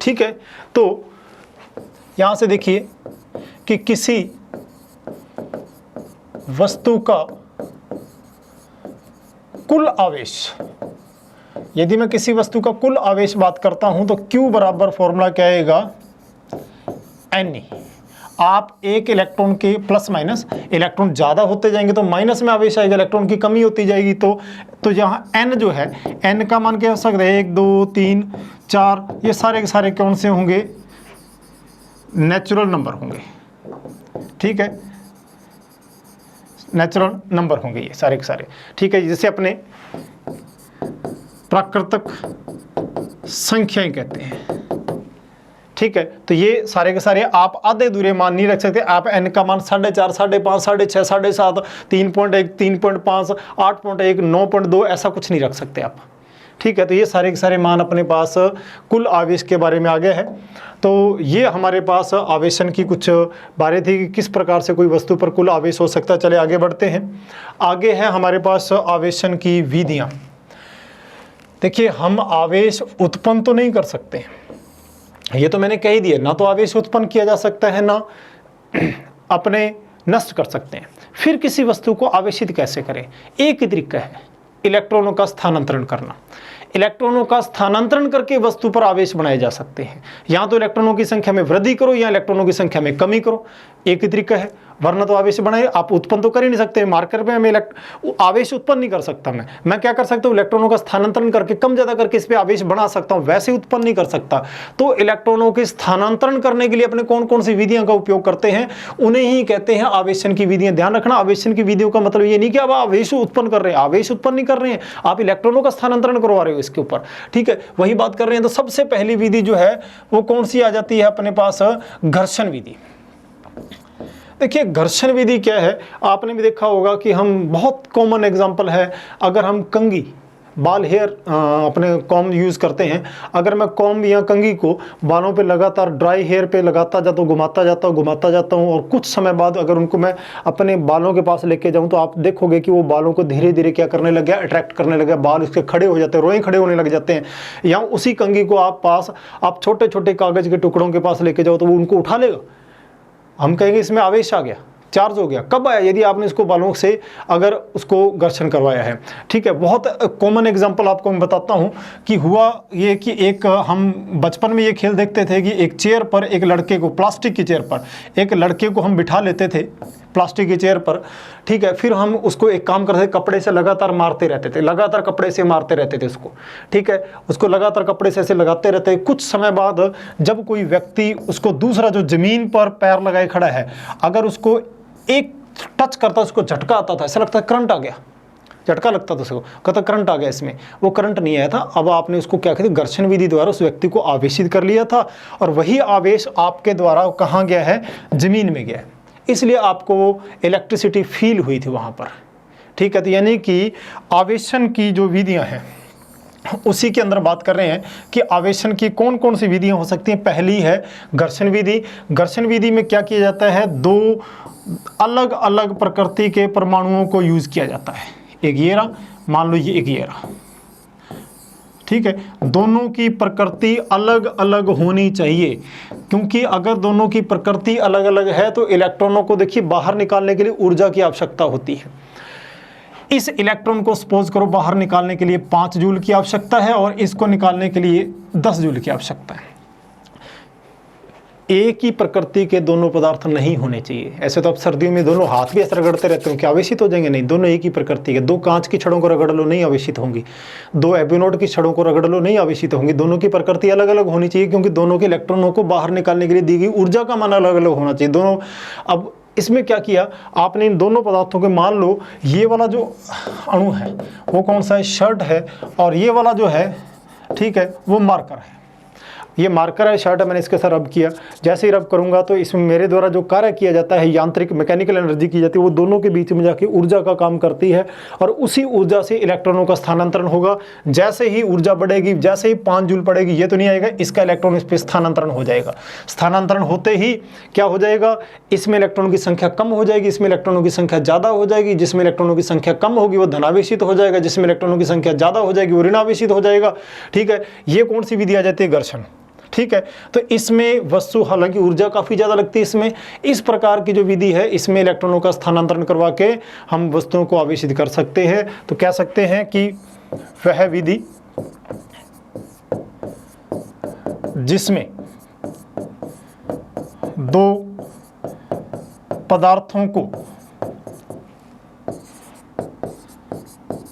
ठीक है, तो यहां से देखिए कि किसी वस्तु का कुल आवेश, यदि मैं किसी वस्तु का कुल आवेश बात करता हूं तो Q बराबर फॉर्मूला क्या आएगा? Ne। आप 1 इलेक्ट्रॉन के प्लस माइनस, इलेक्ट्रॉन ज्यादा होते जाएंगे तो माइनस में आवेश आएगा, इलेक्ट्रॉन की कमी होती जाएगी तो यहाँ n जो है, n का मान क्या हो सकता है? 1 2 3 4, ये सारे के सारे कौन से होंगे? नेचुरल नंबर होंगे, ठीक है। नेचुरल नंबर होंगे ये सारे के सारे, ठीक है, जिसे अपने प्राकृतिक संख्याएं कहते हैं, ठीक है। तो ये सारे के सारे आप आधे अधूरे मान नहीं रख सकते। आप n का मान 4.5 5.5 6.5 7.5 3.1 3.5 8.1 9.2 ऐसा कुछ नहीं रख सकते आप, ठीक है। तो ये सारे के सारे मान अपने पास कुल आवेश के बारे में आ गए हैं। तो ये हमारे पास आवेशन की कुछ बातें थी कि किस प्रकार से कोई वस्तु पर कुल आवेश हो सकता है। चले आगे बढ़ते हैं। आगे है हमारे पास आवेशन की विधियां। देखिए, हम आवेश उत्पन्न तो नहीं कर सकते हैं, ये तो मैंने कह ही दिया। ना तो आवेश उत्पन्न किया जा सकता है, ना अपने नष्ट कर सकते हैं। फिर किसी वस्तु को आवेशित कैसे करें? एक ही तरीका है, इलेक्ट्रॉनों का स्थानांतरण करना। इलेक्ट्रॉनों का स्थानांतरण करके वस्तु पर आवेश बनाए जा सकते हैं। या तो इलेक्ट्रॉनों की संख्या में वृद्धि करो या इलेक्ट्रॉनों की संख्या में कमी करो, एक ही तरीका है। वरना तो आवेश बनाए आप उत्पन्न तो कर ही नहीं सकते। मार्कर पे मैं आवेश उत्पन्न नहीं कर सकता। मैं क्या कर सकता हूँ? इलेक्ट्रॉनों का स्थानांतरण करके कम ज्यादा करके इस पे आवेश बना सकता हूँ, वैसे उत्पन्न नहीं कर सकता। तो इलेक्ट्रॉनों के स्थानांतरण करने के लिए अपने कौन कौन सी विधियों का उपयोग करते हैं, उन्हें ही कहते हैं आवेशन की विधियां। ध्यान रखना, आवेशन की विधियों का मतलब ये नहीं कि आप आवेश उत्पन्न कर रहे हैं, आवेश उत्पन्न नहीं कर रहे हैं, आप इलेक्ट्रॉनों का स्थानांतरण करवा रहे हो इसके ऊपर, ठीक है, वही बात कर रहे हैं। तो सबसे पहली विधि जो है वो कौन सी आ जाती है अपने पास? घर्षण विधि। देखिए, घर्षण विधि क्या है? आपने भी देखा होगा कि हम बहुत कॉमन एग्जांपल है, अगर हम कंघी बाल हेयर अपने कॉम यूज़ करते हैं, अगर मैं कॉम या कंघी को बालों पे लगातार ड्राई हेयर पे लगाता जाता हूँ, घुमाता जाता हूँ और कुछ समय बाद अगर उनको मैं अपने बालों के पास लेके जाऊँ तो आप देखोगे कि वो बालों को धीरे धीरे क्या करने लग गया? अट्रैक्ट करने लग गया। बाल उसके खड़े हो जाते हैं, रोएं खड़े होने लग जाते हैं। या उसी कंघी को आप छोटे छोटे कागज़ के टुकड़ों के पास लेके जाओ तो वो उनको उठा लेगा। हम कहेंगे इसमें आवेश आ गया, चार्ज हो गया। कब आया? यदि आपने इसको बालों से अगर उसको घर्षण करवाया है, ठीक है। बहुत कॉमन एग्जांपल आपको मैं बताता हूं कि हुआ ये कि एक हम बचपन में ये खेल देखते थे कि एक चेयर पर एक लड़के को, प्लास्टिक की चेयर पर एक लड़के को हम बिठा लेते थे, प्लास्टिक की चेयर पर, ठीक है। फिर हम उसको एक काम करते थे, कपड़े से लगातार मारते रहते थे, लगातार कपड़े से मारते रहते थे उसको, ठीक है। उसको लगातार कपड़े से ऐसे लगाते रहते। कुछ समय बाद जब कोई व्यक्ति उसको दूसरा जो जमीन पर पैर लगाए खड़ा है, अगर उसको एक टच करता, उसको झटका आता था, ऐसा लगता है करंट आ गया, झटका लगता था उसको, कहता करंट आ गया। इसमें वो करंट नहीं आया था। अब आपने उसको क्या कहते, घर्षण विधि द्वारा उस व्यक्ति को आवेशित कर लिया था और वही आवेश आपके द्वारा कहाँ गया है? जमीन में गया है। इसलिए आपको इलेक्ट्रिसिटी फील हुई थी वहाँ पर, ठीक है। तो यानी कि आवेशन की जो विधियाँ हैं उसी के अंदर बात कर रहे हैं कि आवेशन की कौन कौन सी विधियां हो सकती हैं। पहली है घर्षण विधि। घर्षण विधि में क्या किया जाता है? दो अलग अलग प्रकृति के परमाणुओं को यूज किया जाता है। एक ये रहा, मान लो ये एक ये रहा, ठीक है, दोनों की प्रकृति अलग अलग होनी चाहिए, क्योंकि अगर दोनों की प्रकृति अलग अलग है तो इलेक्ट्रॉनों को देखिए बाहर निकालने के लिए ऊर्जा की आवश्यकता होती है। इस इलेक्ट्रॉन को सपोज करो बाहर निकालने के लिए 5 जूल की आवश्यकता है और इसको निकालने के लिए 10 जूल की आवश्यकता है। एक ही प्रकृति के दोनों पदार्थ नहीं होने चाहिए। ऐसे तो आप सर्दियों में दोनों हाथ भी ऐसे रगड़ते रहते हो, क्या आवेशित हो जाएंगे? नहीं, दोनों एक ही प्रकृति के। 2 कांच की छड़ों को रगड़ लो, नहीं आवेशित होंगी। 2 एबीनोट की छड़ों को रगड़ लो, नहीं आवेशित होंगी। दोनों की प्रकृति अलग अलग होनी चाहिए, क्योंकि दोनों के इलेक्ट्रॉनों को बाहर निकालने के लिए दी गई ऊर्जा का मान अलग अलग होना चाहिए दोनों। अब इसमें क्या किया आपने, इन दोनों पदार्थों के, मान लो ये वाला जो अणु है वो कौन सा है, शर्ट है, और ये वाला जो है, ठीक है, वो मार्कर है। ये मार्कर है, शर्ट है, मैंने इसके साथ रब किया। जैसे ही रब करूंगा तो इसमें मेरे द्वारा जो कार्य किया जाता है, यांत्रिक मैकेनिकल एनर्जी की जाती है, वो दोनों के बीच में जाके ऊर्जा का काम करती है, और उसी ऊर्जा से इलेक्ट्रॉनों का स्थानांतरण होगा। जैसे ही ऊर्जा बढ़ेगी, जैसे ही 5 जूल पड़ेगी, ये तो नहीं आएगा, इसका इलेक्ट्रॉन इस पर स्थानांतरण हो जाएगा। स्थानांतरण होते ही क्या हो जाएगा, इसमें इलेक्ट्रॉनों की संख्या कम हो जाएगी, इसमें इलेक्ट्रॉनों की संख्या ज़्यादा हो जाएगी। जिसमें इलेक्ट्रॉनों की संख्या कम होगी वो धनावेशित हो जाएगा, जिसमें इलेक्ट्रॉनों की संख्या ज़्यादा हो जाएगी वो ऋणावेशित हो जाएगा। ठीक है, ये कौन सी विधि आ जाती है, घर्षण। ठीक है, तो इसमें वस्तु, हालांकि ऊर्जा काफ़ी ज़्यादा लगती है इसमें, इस प्रकार की जो विधि है इसमें इलेक्ट्रॉनों का स्थानांतरण करवा के हम वस्तुओं को आवेशित कर सकते हैं। तो कह सकते हैं कि वह विधि जिसमें 2 पदार्थों को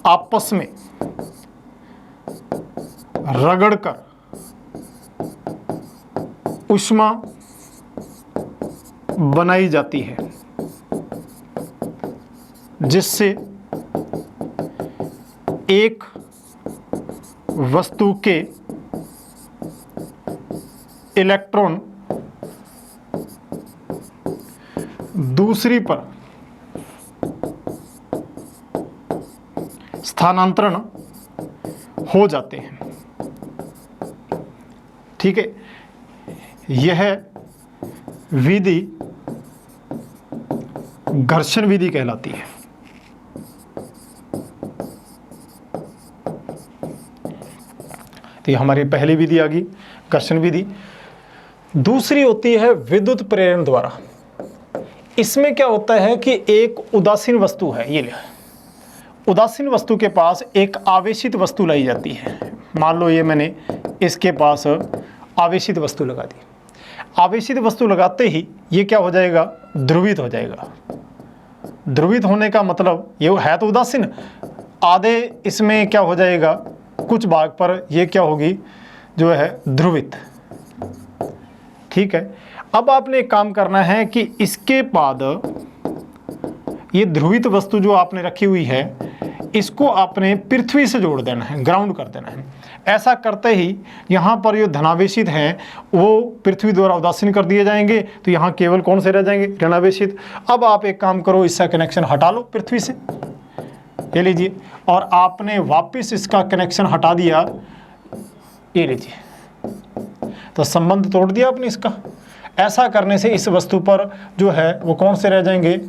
आपस में रगड़कर ऊष्मा बनाई जाती है, जिससे एक वस्तु के इलेक्ट्रॉन दूसरी पर स्थानांतरण हो जाते हैं। ठीक है, यह विधि घर्षण विधि कहलाती है। तो ये हमारी पहली विधि आ गई, घर्षण विधि। दूसरी होती है विद्युत प्रेरण द्वारा। इसमें क्या होता है कि एक उदासीन वस्तु है, ये उदासीन वस्तु के पास एक आवेशित वस्तु लाई जाती है। मान लो ये मैंने इसके पास आवेशित वस्तु लगा दी। आवेशित वस्तु लगाते ही ये क्या हो जाएगा, ध्रुवित हो जाएगा। ध्रुवित होने का मतलब ये है तो उदासीन, आधे इसमें क्या हो जाएगा, कुछ भाग पर ये क्या होगी, जो है ध्रुवित। ठीक है, अब आपने एक काम करना है कि इसके बाद ये ध्रुवित वस्तु जो आपने रखी हुई है इसको आपने पृथ्वी से जोड़ देना है, ग्राउंड कर देना है। ऐसा करते ही यहाँ पर जो धनावेशित हैं वो पृथ्वी द्वारा उदासीन कर दिए जाएंगे, तो यहाँ केवल कौन से रह जाएंगे, ऋणावेशित। अब आप एक काम करो, इसका कनेक्शन हटा लो पृथ्वी से, ये लीजिए, और आपने वापस इसका कनेक्शन हटा दिया, ये लीजिए, तो संबंध तोड़ दिया आपने इसका। ऐसा करने से इस वस्तु पर जो है वो कौन से रह जाएंगे,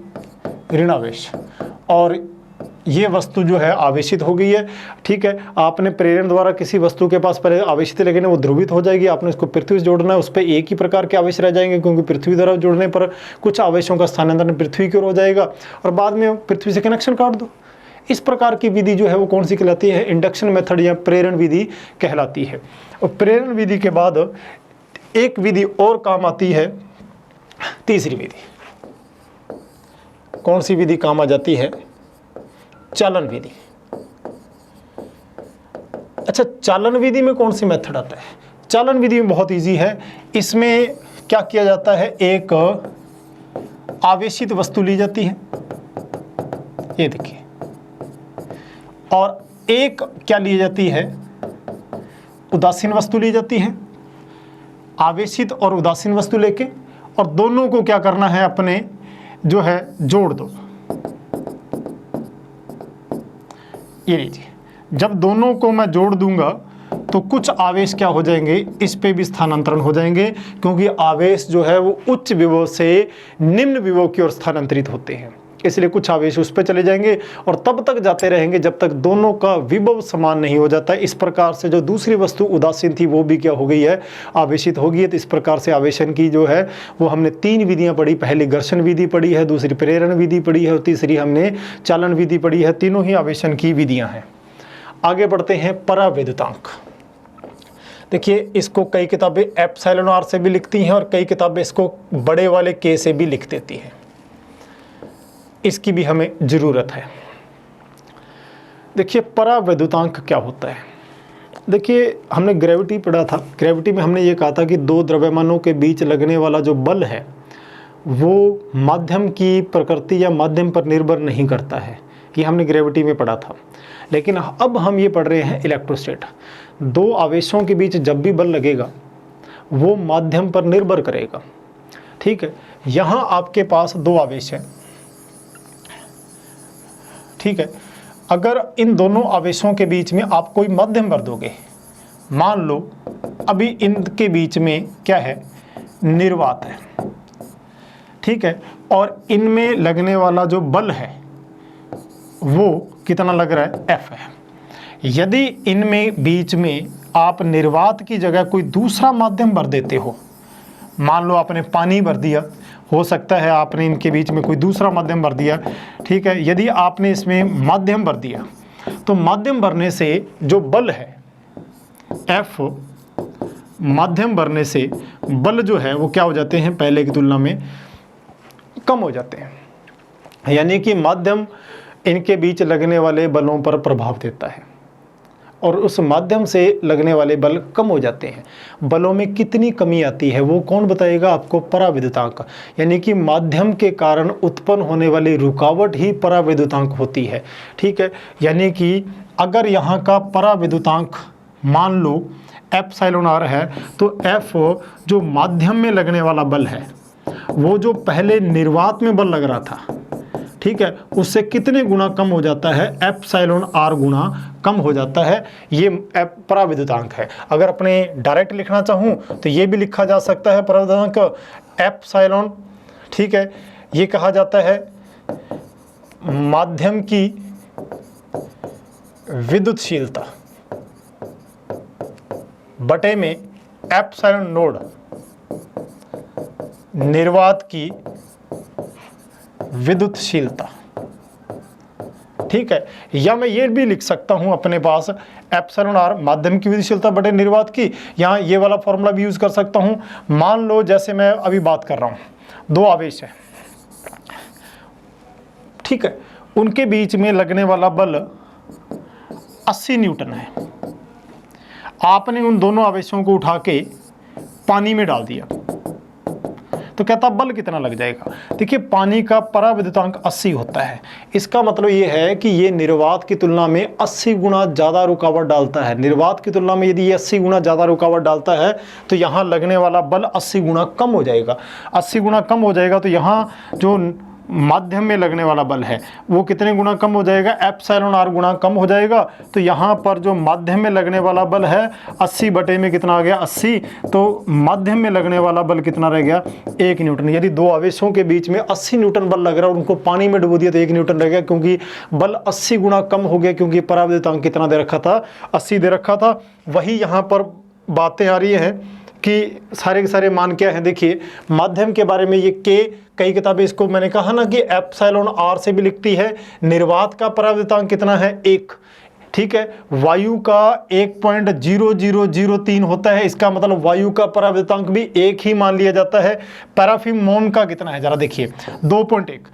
ऋणावेश, और ये वस्तु जो है आवेशित हो गई है। ठीक है, आपने प्रेरण द्वारा किसी वस्तु के पास पहले आवेशित लेकिन वो ध्रुवित हो जाएगी, आपने इसको पृथ्वी से जोड़ना है, उस पर एक ही प्रकार के आवेश रह जाएंगे, क्योंकि पृथ्वी द्वारा जोड़ने पर कुछ आवेशों का स्थानांतरण पृथ्वी की ओर हो जाएगा, और बाद में पृथ्वी से कनेक्शन काट दो। इस प्रकार की विधि जो है वो कौन सी कहलाती है, इंडक्शन मेथड या प्रेरण विधि कहलाती है। और प्रेरण विधि के बाद एक विधि और काम आती है, तीसरी विधि। कौन सी विधि काम आ जाती है, चालन विधि। अच्छा, चालन विधि में कौन सी मेथड आता है, चालन विधि में बहुत इजी है। इसमें क्या किया जाता है, एक आवेशित वस्तु ली जाती है, ये देखिए, और एक क्या ली जाती है, उदासीन वस्तु ली जाती है। आवेशित और उदासीन वस्तु लेके, और दोनों को क्या करना है, अपने जो है जोड़ दो। ये लीजिए, जब दोनों को मैं जोड़ दूंगा तो कुछ आवेश क्या हो जाएंगे, इस पे भी स्थानांतरण हो जाएंगे, क्योंकि आवेश जो है वो उच्च विभव से निम्न विभव की ओर स्थानांतरित होते हैं। इसलिए कुछ आवेश उस पर चले जाएंगे और तब तक जाते रहेंगे जब तक दोनों का विभव समान नहीं हो जाता है। इस प्रकार से जो दूसरी वस्तु उदासीन थी वो भी क्या हो गई है, आवेशित हो गई है। तो इस प्रकार से आवेशन की जो है वो हमने 3 विधियां पढ़ी। पहली घर्षण विधि पढ़ी है, दूसरी प्रेरण विधि पढ़ी है और तीसरी हमने चालन विधि पढ़ी है। तीनों ही आवेशन की विधियां हैं। आगे बढ़ते हैं परावैद्युतांक। देखिए इसको कई किताबें एप्सिलॉन आर से भी लिखती हैं और कई किताबें इसको बड़े वाले के से भी लिख देती हैं। इसकी भी हमें ज़रूरत है। देखिए परावैद्युतांक क्या होता है। देखिए हमने ग्रेविटी पढ़ा था। ग्रेविटी में हमने ये कहा था कि दो द्रव्यमानों के बीच लगने वाला जो बल है वो माध्यम की प्रकृति या माध्यम पर निर्भर नहीं करता है। ये हमने ग्रेविटी में पढ़ा था। लेकिन अब हम ये पढ़ रहे हैं इलेक्ट्रोस्टैट। दो आवेशों के बीच जब भी बल लगेगा वो माध्यम पर निर्भर करेगा। ठीक है, यहाँ आपके पास दो आवेश हैं। ठीक है, अगर इन दोनों आवेशों के बीच में आप कोई माध्यम भर दोगे, मान लो अभी इनके बीच में क्या है, निर्वात है। ठीक है, और इनमें लगने वाला जो बल है वो कितना लग रहा है, F है। यदि इनमें बीच में आप निर्वात की जगह कोई दूसरा माध्यम भर देते हो, मान लो आपने पानी भर दिया, हो सकता है आपने इनके बीच में कोई दूसरा माध्यम भर दिया। ठीक है, यदि आपने इसमें माध्यम भर दिया तो माध्यम भरने से जो बल है F, माध्यम भरने से बल जो है वो क्या हो जाते हैं, पहले की तुलना में कम हो जाते हैं। यानी कि माध्यम इनके बीच लगने वाले बलों पर प्रभाव देता है और उस माध्यम से लगने वाले बल कम हो जाते हैं। बलों में कितनी कमी आती है वो कौन बताएगा आपको, परावैद्युतांक। यानी कि माध्यम के कारण उत्पन्न होने वाली रुकावट ही परावैद्युतांक होती है। ठीक है, यानी कि अगर यहाँ का परावैद्युतांक मान लो एप्सिलॉन आर है तो F जो माध्यम में लगने वाला बल है वो जो पहले निर्वात में बल लग रहा था, ठीक है, उससे कितने गुना कम हो जाता है, एप्सिलॉन आर गुना कम हो जाता है। ये परावैद्युतांक है। अगर अपने डायरेक्ट लिखना चाहूँ तो ये भी लिखा जा सकता है परावैद्युतांक एप्सिलॉन। ठीक है, ये कहा जाता है माध्यम की विद्युतशीलता बटे में एप्सिलॉन नोड निर्वात की विद्युतशीलता। ठीक है, या मैं ये भी लिख सकता हूं अपने पास एप्सिलॉन आर माध्यम की विद्युतशीलता बटे निर्वात की। यहां ये वाला फॉर्मूला भी यूज कर सकता हूं। मान लो जैसे मैं अभी बात कर रहा हूं, दो आवेश है। ठीक है, उनके बीच में लगने वाला बल 80 न्यूटन है। आपने उन दोनों आवेशों को उठा के पानी में डाल दिया तो कहता बल कितना लग जाएगा। देखिए पानी का परावैद्युतांक 80 होता है। इसका मतलब ये है कि ये निर्वात की तुलना में 80 गुना ज़्यादा रुकावट डालता है। निर्वात की तुलना में यदि ये 80 गुना ज़्यादा रुकावट डालता है तो यहाँ लगने वाला बल 80 गुना कम हो जाएगा। 80 गुना कम हो जाएगा तो यहाँ जो माध्यम में लगने वाला बल है वो कितने गुना कम हो जाएगा, एप्सिलॉन आर गुना कम हो जाएगा। तो यहाँ पर जो माध्यम में लगने वाला बल है 80 बटे में कितना आ गया, 80। तो माध्यम में लगने वाला बल कितना रह गया, 1 न्यूटन। यदि दो आवेशों के बीच में 80 न्यूटन बल लग रहा है और उनको पानी में डुबो दिया तो 1 न्यूटन रह गया, क्योंकि बल 80 गुना कम हो गया, क्योंकि परावैद्युतांक कितना दे रखा था, 80 दे रखा था। वही यहाँ पर बातें आ रही हैं कि सारे के सारे मान क्या हैं। देखिए माध्यम के बारे में ये के, कई किताबें इसको मैंने कहा ना कि एप्सिलॉन आर से भी लिखती है। निर्वात का परावैद्युतांक कितना है, 1। ठीक है, वायु का 1.0003 होता है। इसका मतलब वायु का परावैद्युतांक भी 1 ही मान लिया जाता है। पैराफिन मोम का कितना है, जरा देखिए 2.1।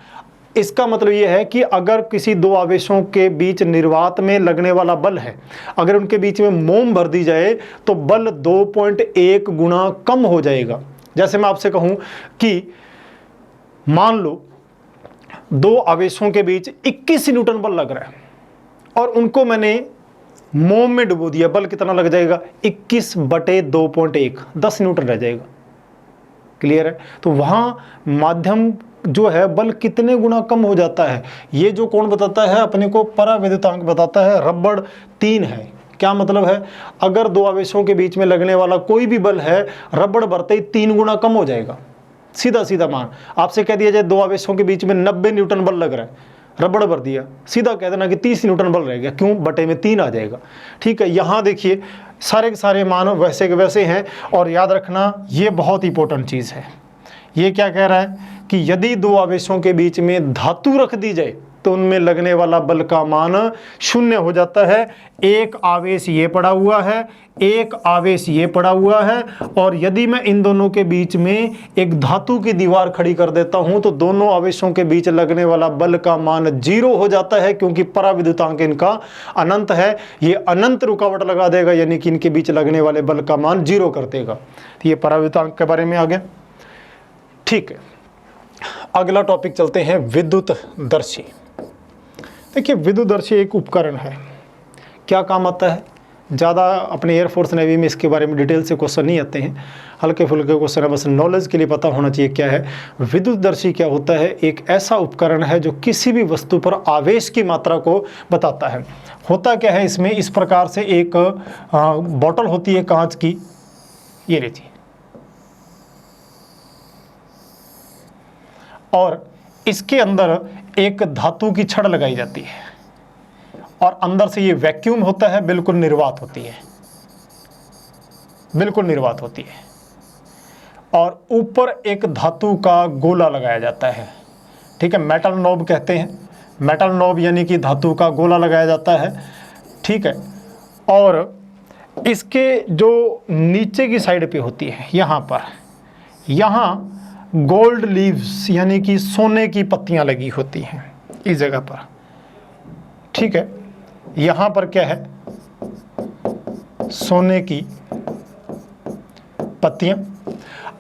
इसका मतलब यह है कि अगर किसी दो आवेशों के बीच निर्वात में लगने वाला बल है, अगर उनके बीच में मोम भर दी जाए तो बल 2.1 गुना कम हो जाएगा। जैसे मैं आपसे कहूं कि मान लो दो आवेशों के बीच 21 न्यूटन बल लग रहा है और उनको मैंने मोम में डुबो दिया, बल कितना लग जाएगा, 21 बटे 2.1, 10 न्यूटन रह जाएगा। क्लियर है। तो वहां माध्यम जो है बल कितने गुना कम हो जाता है, ये जो कौन बताता है अपने को, परावैद्युतांक बताता है। रबड़ 3 है। क्या मतलब है, अगर दो आवेशों के बीच में लगने वाला कोई भी बल है, रबड़ बढ़ते ही 3 गुना कम हो जाएगा। सीधा सीधा मान। आपसे कह दिया जाए दो आवेशों के बीच में 90 न्यूटन बल लग रहा है, रबड़ भर दिया, सीधा कह देना कि 30 न्यूटन बल रह गया, क्यों, बटे में 3 आ जाएगा। ठीक है, यहाँ देखिए सारे के सारे मान वैसे के वैसे हैं। और याद रखना ये बहुत इंपॉर्टेंट चीज़ है, ये क्या कह रहा है कि यदि दो आवेशों के बीच में धातु रख दी जाए तो उनमें लगने वाला बल का मान 0 हो जाता है। एक आवेश ये पड़ा हुआ है, एक आवेश ये पड़ा हुआ है, और यदि मैं इन दोनों के बीच में एक धातु की दीवार खड़ी कर देता हूं तो दोनों आवेशों के बीच लगने वाला बल का मान 0 हो जाता है, क्योंकि पराविद्युतांक इनका अनंत है। ये अनंत रुकावट लगा देगा, यानी कि इनके बीच लगने वाले बल का मान 0 कर देगा। तो ये पराविद्युतांक के बारे में आ गया। ठीक है, अगला टॉपिक चलते हैं विद्युतदर्शी। देखिए विद्युतदर्शी एक उपकरण है, क्या काम आता है, ज़्यादा अपने एयरफोर्स नेवी में इसके बारे में डिटेल से क्वेश्चन नहीं आते हैं, हल्के फुल्के क्वेश्चन है, बस नॉलेज के लिए पता होना चाहिए क्या है। विद्युतदर्शी क्या होता है, एक ऐसा उपकरण है जो किसी भी वस्तु पर आवेश की मात्रा को बताता है। होता क्या है इसमें, इस प्रकार से एक बॉटल होती है कांच की, ये लीजिए, और इसके अंदर एक धातु की छड़ लगाई जाती है और अंदर से ये वैक्यूम होता है, बिल्कुल निर्वात होती है, बिल्कुल निर्वात होती है, और ऊपर एक धातु का गोला लगाया जाता है। ठीक है, मेटल नॉब कहते हैं, मेटल नॉब यानी कि धातु का गोला लगाया जाता है। ठीक है, और इसके जो नीचे की साइड पे होती है, यहाँ पर, यहाँ गोल्ड लीव्स यानी कि सोने की पत्तियां लगी होती हैं इस जगह पर। ठीक है, यहाँ पर क्या है, सोने की पत्तियां।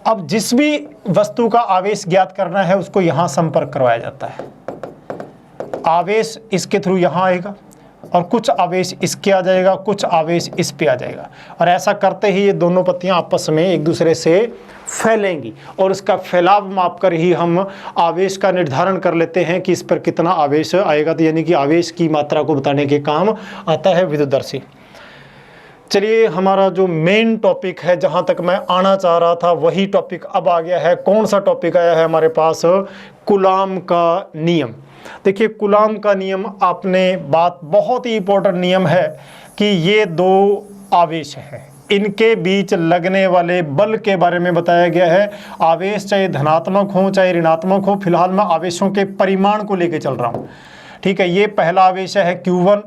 अब जिस भी वस्तु का आवेश ज्ञात करना है उसको यहाँ संपर्क करवाया जाता है। आवेश इसके थ्रू यहाँ आएगा और कुछ आवेश इसके आ जाएगा, कुछ आवेश इस पे आ जाएगा, और ऐसा करते ही ये दोनों पत्तियां आपस में एक दूसरे से फैलेंगी, और इसका फैलाव माप कर ही हम आवेश का निर्धारण कर लेते हैं कि इस पर कितना आवेश आएगा। तो यानी कि आवेश की मात्रा को बताने के काम आता है विद्युतदर्शी। चलिए, हमारा जो मेन टॉपिक है, जहाँ तक मैं आना चाह रहा था वही टॉपिक अब आ गया है। कौन सा टॉपिक आया है हमारे पास, कूलाम का नियम। देखिए कूलाम का नियम, आपने बात, बहुत ही इंपॉर्टेंट नियम है कि ये दो आवेश हैं, इनके बीच लगने वाले बल के बारे में बताया गया है। आवेश चाहे धनात्मक हो चाहे ऋणात्मक हो, फिलहाल मैं आवेशों के परिमाण को लेके चल रहा हूँ। ठीक है, ये पहला आवेश है Q1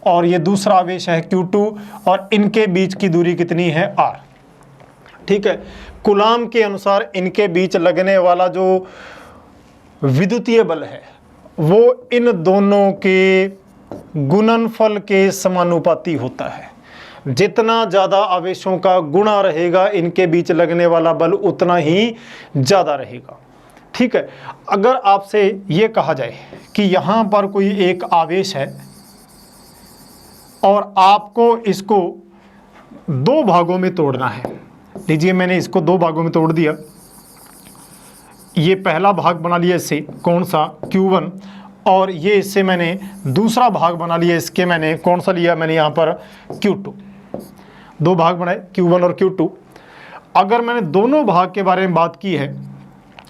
और ये दूसरा आवेश है Q2, और इनके बीच की दूरी कितनी है, R। ठीक है, कूलाम के अनुसार इनके बीच लगने वाला जो विद्युतीय बल है वो इन दोनों के गुणनफल के समानुपाती होता है। जितना ज़्यादा आवेशों का गुणा रहेगा, इनके बीच लगने वाला बल उतना ही ज़्यादा रहेगा। ठीक है, अगर आपसे ये कहा जाए कि यहाँ पर कोई एक आवेश है और आपको इसको दो भागों में तोड़ना है। लीजिए, मैंने इसको दो भागों में तोड़ दिया, ये पहला भाग बना लिया इससे, कौन सा, Q1, और ये इससे मैंने दूसरा भाग बना लिया, इसके मैंने कौन सा लिया, मैंने यहाँ पर Q2। दो भाग बनाए, Q1 और Q2। अगर मैंने दोनों भाग के बारे में बात की है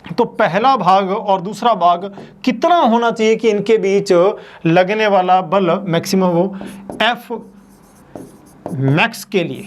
तो पहला भाग और दूसरा भाग कितना होना चाहिए कि इनके बीच लगने वाला बल मैक्सिमम हो, F मैक्स के लिए।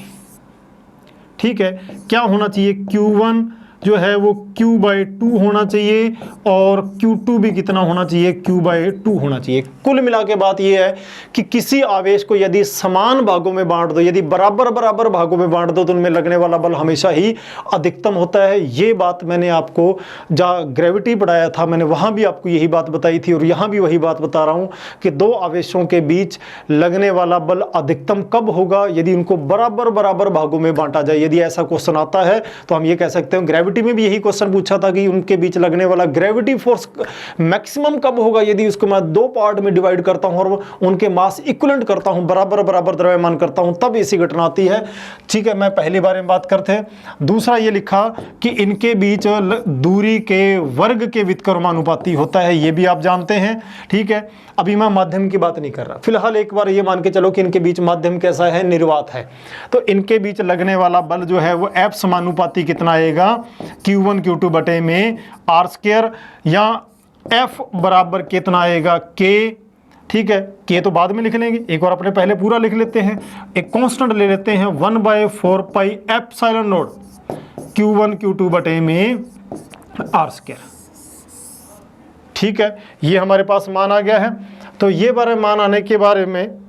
ठीक है, क्या होना चाहिए, Q1 जो है वो Q/2 होना चाहिए, और Q2 भी कितना होना चाहिए, Q/2 होना चाहिए। कुल मिला के बात ये है कि किसी आवेश को यदि समान भागों में बांट दो, यदि बराबर बराबर भागों में बांट दो, तो उनमें लगने वाला बल हमेशा ही अधिकतम होता है। ये बात मैंने आपको जहाँ ग्रेविटी पढ़ाया था, मैंने वहाँ भी आपको यही बात बताई थी, और यहाँ भी वही बात बता रहा हूँ कि दो आवेशों के बीच लगने वाला बल अधिकतम कब होगा, यदि उनको बराबर बराबर भागों में बांटा जाए। यदि ऐसा क्वेश्चन आता है तो हम ये कह सकते हैं, ग्रेविटी में भी यही क्वेश्चन पूछा था कि उनके बीच लगने वाला ग्रेविटी फोर्स मैक्सिमम कब होगा, यदि उसको मैं दो पार्ट में डिवाइड करता हूं और उनके मास इक्विवेलेंट करता हूं, बराबर बराबर द्रव्यमान करता हूं, तब ऐसी घटना आती है। ठीक है, मैं पहली बार में बात करते हैं। दूसरा ये लिखा कि इनके बीच दूरी के वर्ग के व्युत्क्रमानुपाती होता है, ये भी आप जानते हैं। ठीक है, अभी मैं माध्यम की बात नहीं कर रहा, फिलहाल एक बार ये मान के चलो कि इनके बीच माध्यम कैसा है, निर्वात है। तो इनके बीच लगने वाला बल जो है वो F समानुपाती कितना आएगा, Q1 Q2 बटे में आर स्क्वायर, या F बराबर कितना आएगा K, ठीक है, K तो बाद में लिख लेंगे, एक बार अपने पहले पूरा लिख लेते हैं, एक कांस्टेंट ले लेते हैं 1/4 pi epsilon not Q1 Q2 बटे में आर स्क्वायर, ठीक है। ये हमारे पास मान आ गया है। तो ये बारे मान आने के बारे में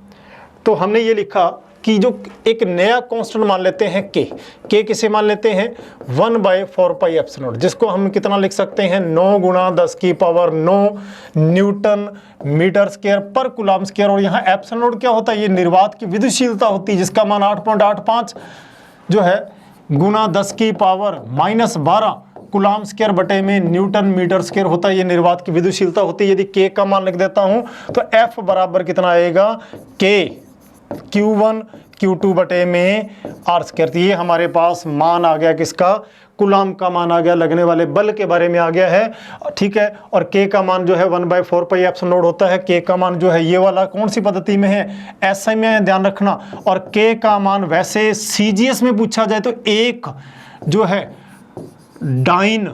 तो हमने ये लिखा कि जो एक नया कांस्टेंट मान लेते हैं K किसे मान लेते हैं 1/4 पाई एप्सिलॉन नॉट, जिसको हम कितना लिख सकते हैं 9 गुणा 10 की पावर 9 न्यूटन मीटर स्क्वायर पर कूलम्ब स्क्वायर। और यहाँ एप्सिलॉन नॉट क्या होता है, ये निर्वात की विद्युतशीलता होती है, जिसका मान 8.85 जो है गुणा 10 की पावर -12 कूलम्ब स्क्वायर बटे में न्यूटन मीटर स्क्वायर होता है, ये निर्वात की विद्युतशीलता होती है। यदि K का मान लिख देता हूं तो F बराबर कितना आएगा K Q1 Q2 बटे में आर स्क्वायर। ये हमारे पास मान आ गया किसका, कूलम्ब का मान आ गया, लगने वाले बल के बारे में आ गया है, ठीक है। और K का मान जो है 1/4 पाई एप्सिलॉन नॉट होता है। K का मान जो है ये वाला कौन सी पद्धति में है, SI में, ध्यान रखना। और K का मान वैसे CGS में पूछा जाए तो एक जो है डाइन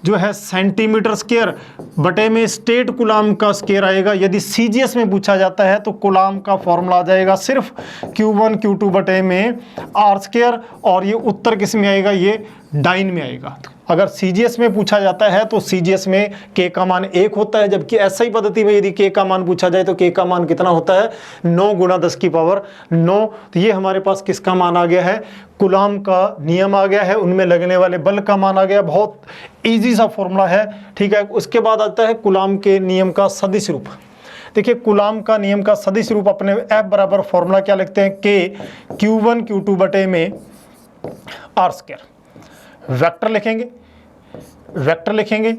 जो है सेंटीमीटर स्क्वायर बटे में स्टेट कूलम्ब का स्क्वायर आएगा। यदि CGS में पूछा जाता है तो कूलम्ब का फॉर्मूला आ जाएगा सिर्फ Q1 Q2 बटे में आर स्क्वायर, और ये उत्तर किस में आएगा, ये डाइन में आएगा। अगर CGS में पूछा जाता है तो CGS में K का मान 1 होता है, जबकि SI पद्धति में यदि K का मान पूछा जाए तो K का मान कितना होता है 9 गुणा 10 की पावर 9। तो ये हमारे पास किसका मान आ गया है, कूलम्ब का नियम आ गया है, उनमें लगने वाले बल का मान आ गया। बहुत ईजी सा फॉर्मूला है, ठीक है। उसके बाद आता है कूलम्ब के नियम का सदिश रूप। देखिए कूलम्ब का नियम का सदिश रूप अपने F बराबर फॉर्मूला क्या लिखते हैं, K Q1 Q2 बटे में आर स्क्वायर। वेक्टर लिखेंगे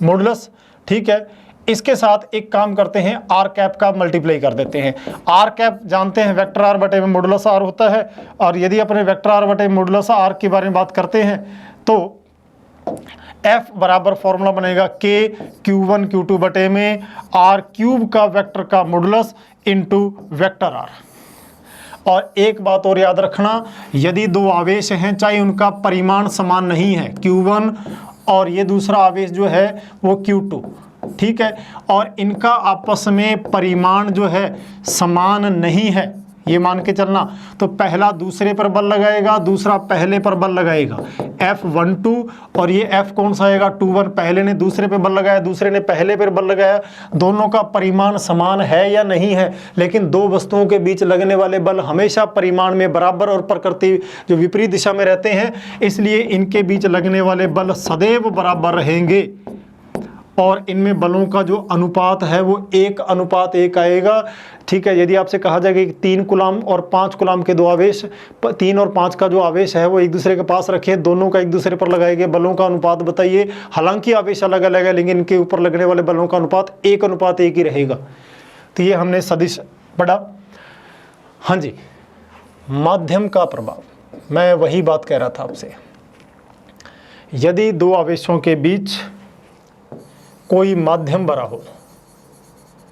मॉडुलस, ठीक है। इसके साथ एक काम करते हैं, आर कैप का मल्टीप्लाई कर देते हैं। आर कैप जानते हैं वेक्टर आर बटे में मॉडुलस आर होता है, और यदि अपने वेक्टर आर बटे मॉडुलस आर के बारे में बात करते हैं तो F बराबर फॉर्मूला बनेगा K Q1 Q2 बटे में आर क्यूब का वेक्टर का मॉडुलस इंटू वेक्टर आर। और एक बात और याद रखना, यदि दो आवेश हैं चाहे उनका परिमाण समान नहीं है, Q1 और ये दूसरा आवेश जो है वो Q2, ठीक है, और इनका आपस में परिमाण जो है समान नहीं है, ये मान के चलना, तो पहला दूसरे पर बल लगाएगा, दूसरा पहले पर बल लगाएगा, F12, और ये F कौन सा आएगा 21। पहले ने दूसरे पे बल लगाया, दूसरे ने पहले पर बल लगाया, दोनों का परिमाण समान है या नहीं है। लेकिन दो वस्तुओं के बीच लगने वाले बल हमेशा परिमाण में बराबर और प्रकृति जो विपरीत दिशा में रहते हैं, इसलिए इनके बीच लगने वाले बल सदैव बराबर रहेंगे, और इनमें बलों का जो अनुपात है वो 1:1 आएगा, ठीक है। यदि आपसे कहा जाएगा कि 3 कूलम्ब और 5 कूलम्ब के दो आवेश, 3 और 5 का जो आवेश है वो एक दूसरे के पास रखे, दोनों का एक दूसरे पर लगाए गए बलों का अनुपात बताइए। हालांकि आवेश अलग अलग है, लेकिन इनके ऊपर लगने वाले बलों का अनुपात 1:1 ही रहेगा। तो ये हमने सदिश पढ़ा। हाँ जी, माध्यम का प्रभाव, मैं वही बात कह रहा था आपसे। यदि दो आवेशों के बीच कोई माध्यम बना हो,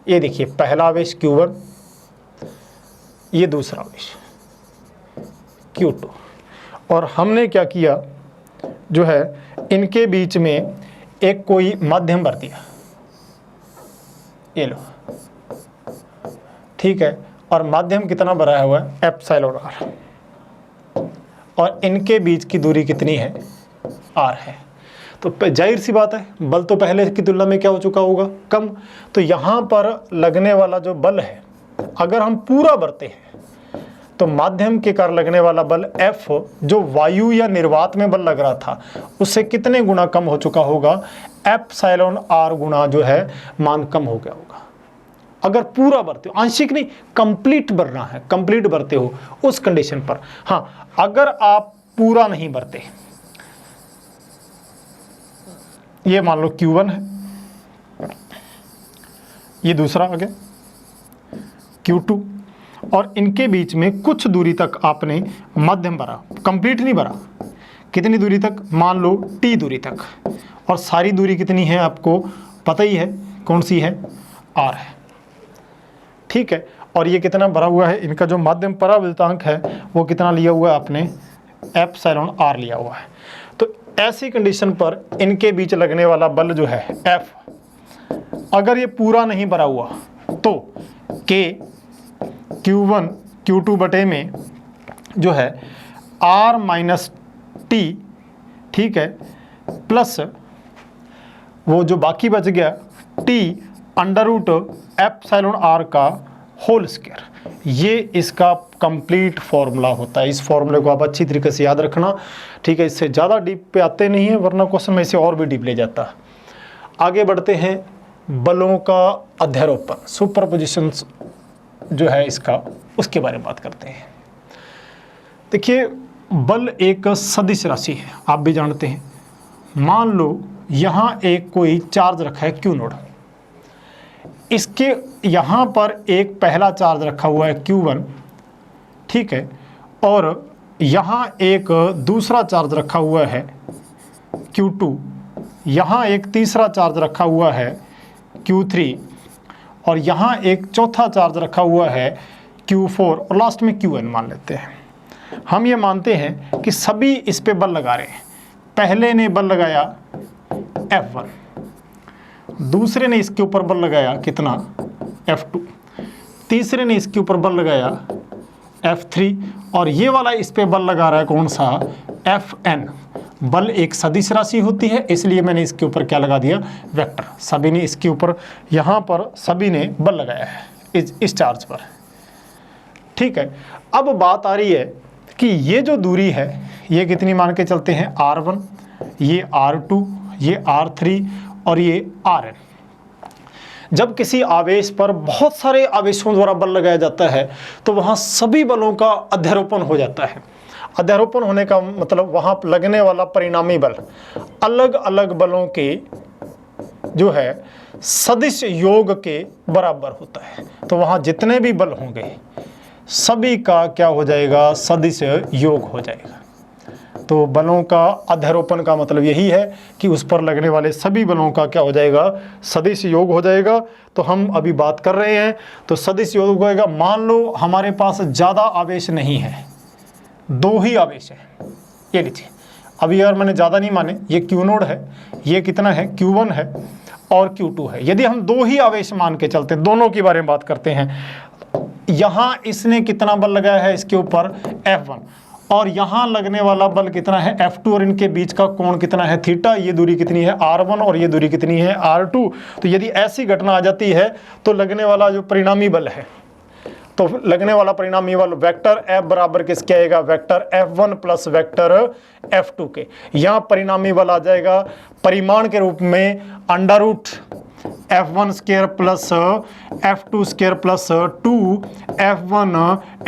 ये देखिए पहला आवेश Q1, ये दूसरा आवेश Q2, और हमने क्या किया जो है इनके बीच में एक कोई माध्यम भर दिया, ये लो, ठीक है। और माध्यम कितना भरा हुआ है एप्सिलॉन आर, और इनके बीच की दूरी कितनी है R है। तो जाहिर सी बात है बल तो पहले की तुलना में क्या हो चुका होगा, कम। तो यहाँ पर लगने वाला जो बल है, अगर हम पूरा भरते हैं तो माध्यम के कारण लगने वाला बल F जो वायु या निर्वात में बल लग रहा था उससे कितने गुना कम हो चुका होगा, एप्सिलॉन आर गुना जो है मान कम हो गया होगा। अगर पूरा भरते हो, आंशिक नहीं, कंप्लीट भरना है, कंप्लीट भरते हो उस कंडीशन पर। हाँ, अगर आप पूरा नहीं भरते, ये मान लो Q1 है, ये दूसरा आ गया Q2, और इनके बीच में कुछ दूरी तक आपने माध्यम भरा, कंप्लीट नहीं भरा, कितनी दूरी तक, मान लो T दूरी तक, और सारी दूरी कितनी है आपको पता ही है, कौन सी है, R है, ठीक है। और ये कितना भरा हुआ है, इनका जो माध्यम परावर्तांक है वो कितना लिया हुआ है आपने, एप्सिलॉन आर लिया हुआ है। तो ऐसी कंडीशन पर इनके बीच लगने वाला बल जो है F, अगर ये पूरा नहीं भरा हुआ तो K Q1 Q2 बटे में जो है R माइनस T, ठीक है, प्लस वो जो बाकी बच गया T under root epsilon R का होल स्क्वायर, ये इसका कंप्लीट फॉर्मूला होता है। इस फॉर्मूले को आप अच्छी तरीके से याद रखना, ठीक है। इससे ज़्यादा डीप पे आते नहीं है, वरना क्वेश्चन में इसे और भी डीप ले जाता है। आगे बढ़ते हैं, बलों का अध्यारोपण, सुपरपोजिशंस जो है इसका, उसके बारे में बात करते हैं। देखिए, बल एक सदिश राशि है, आप भी जानते हैं। मान लो यहाँ एक कोई चार्ज रखा है Q नोड, इसके यहाँ पर एक पहला चार्ज रखा हुआ है Q1, ठीक है, और यहाँ एक दूसरा चार्ज रखा हुआ है Q2, यहाँ एक तीसरा चार्ज रखा हुआ है Q3, और यहाँ एक चौथा चार्ज रखा हुआ है Q4, और लास्ट में Qn मान लेते हैं। हम ये मानते हैं कि सभी इस पे बल लगा रहे हैं। पहले ने बल लगाया F1, दूसरे ने इसके ऊपर बल लगाया कितना, F2, तीसरे ने इसके ऊपर बल लगाया F3, और ये वाला इस पे बल लगा रहा है कौन सा, Fn। बल एक सदिश राशि होती है, इसलिए मैंने इसके ऊपर क्या लगा दिया, वेक्टर। सभी ने इसके ऊपर, यहाँ पर सभी ने बल लगाया है इस चार्ज पर, ठीक है। अब बात आ रही है कि ये जो दूरी है ये कितनी मान के चलते हैं, R1, ये R2, ये R3 और ये Rn। जब किसी आवेश पर बहुत सारे आवेशों द्वारा बल लगाया जाता है तो वहाँ सभी बलों का अध्यारोपण हो जाता है। अध्यारोपण होने का मतलब वहाँ लगने वाला परिणामी बल अलग अलग बलों के जो है सदिश योग के बराबर होता है। तो वहाँ जितने भी बल होंगे सभी का क्या हो जाएगा, सदिश योग हो जाएगा। तो बलों का अध्यारोपण का मतलब यही है कि उस पर लगने वाले सभी बलों का क्या हो जाएगा, सदिश योग हो जाएगा। तो हम अभी बात कर रहे हैं, तो सदिश योग होएगा। मान लो हमारे पास ज़्यादा आवेश नहीं है, दो ही आवेश है, ये लीजिए। अभी यार मैंने ज़्यादा नहीं माने, ये Q नोड है, ये कितना है, Q1 है और Q2 है। यदि हम दो ही आवेश मान के चलते, दोनों के बारे में बात करते हैं, यहाँ इसने कितना बल लगाया है इसके ऊपर, F1, और यहाँ लगने वाला बल कितना है, F2, और इनके बीच का कोण कितना है, थीटा। ये दूरी कितनी है, R1, और ये दूरी कितनी है, R2। तो यदि ऐसी घटना आ जाती है तो लगने वाला जो परिणामी बल है, तो लगने वाला परिणामी बल वेक्टर F बराबर किसके आएगा, vector F1 plus vector F2 के। यहाँ परिणामी बल आ जाएगा परिमाण के रूप में under root F1 square plus F2 square plus 2F1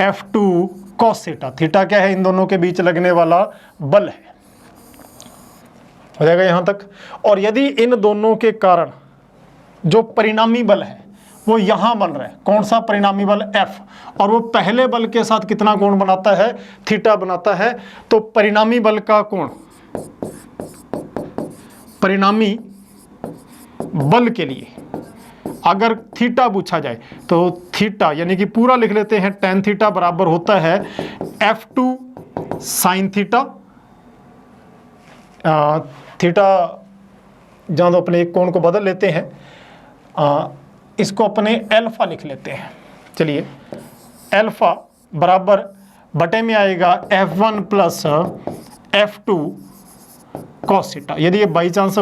F2 cos theta. Theta क्या है, इन दोनों के बीच लगने वाला बल है। हो जाएगा यहाँ तक। और यदि इन दोनों के कारण जो परिणामी बल है वो यहाँ बन रहा है, कौन सा परिणामी बल, F, और वो पहले बल के साथ कितना कोण बनाता है, थीटा बनाता है। तो परिणामी बल का कोण, परिणामी बल के लिए अगर थीटा पूछा जाए तो थीटा यानी कि पूरा लिख लेते हैं, tan थीटा बराबर होता है F2 साइन थीटा। थीटा जहाँ तो अपने एक कोण को बदल लेते हैं, इसको अपने अल्फा लिख लेते हैं। चलिए, अल्फा बराबर बटे में आएगा F1 plus F2 cos theta. यदि ये बाई चांस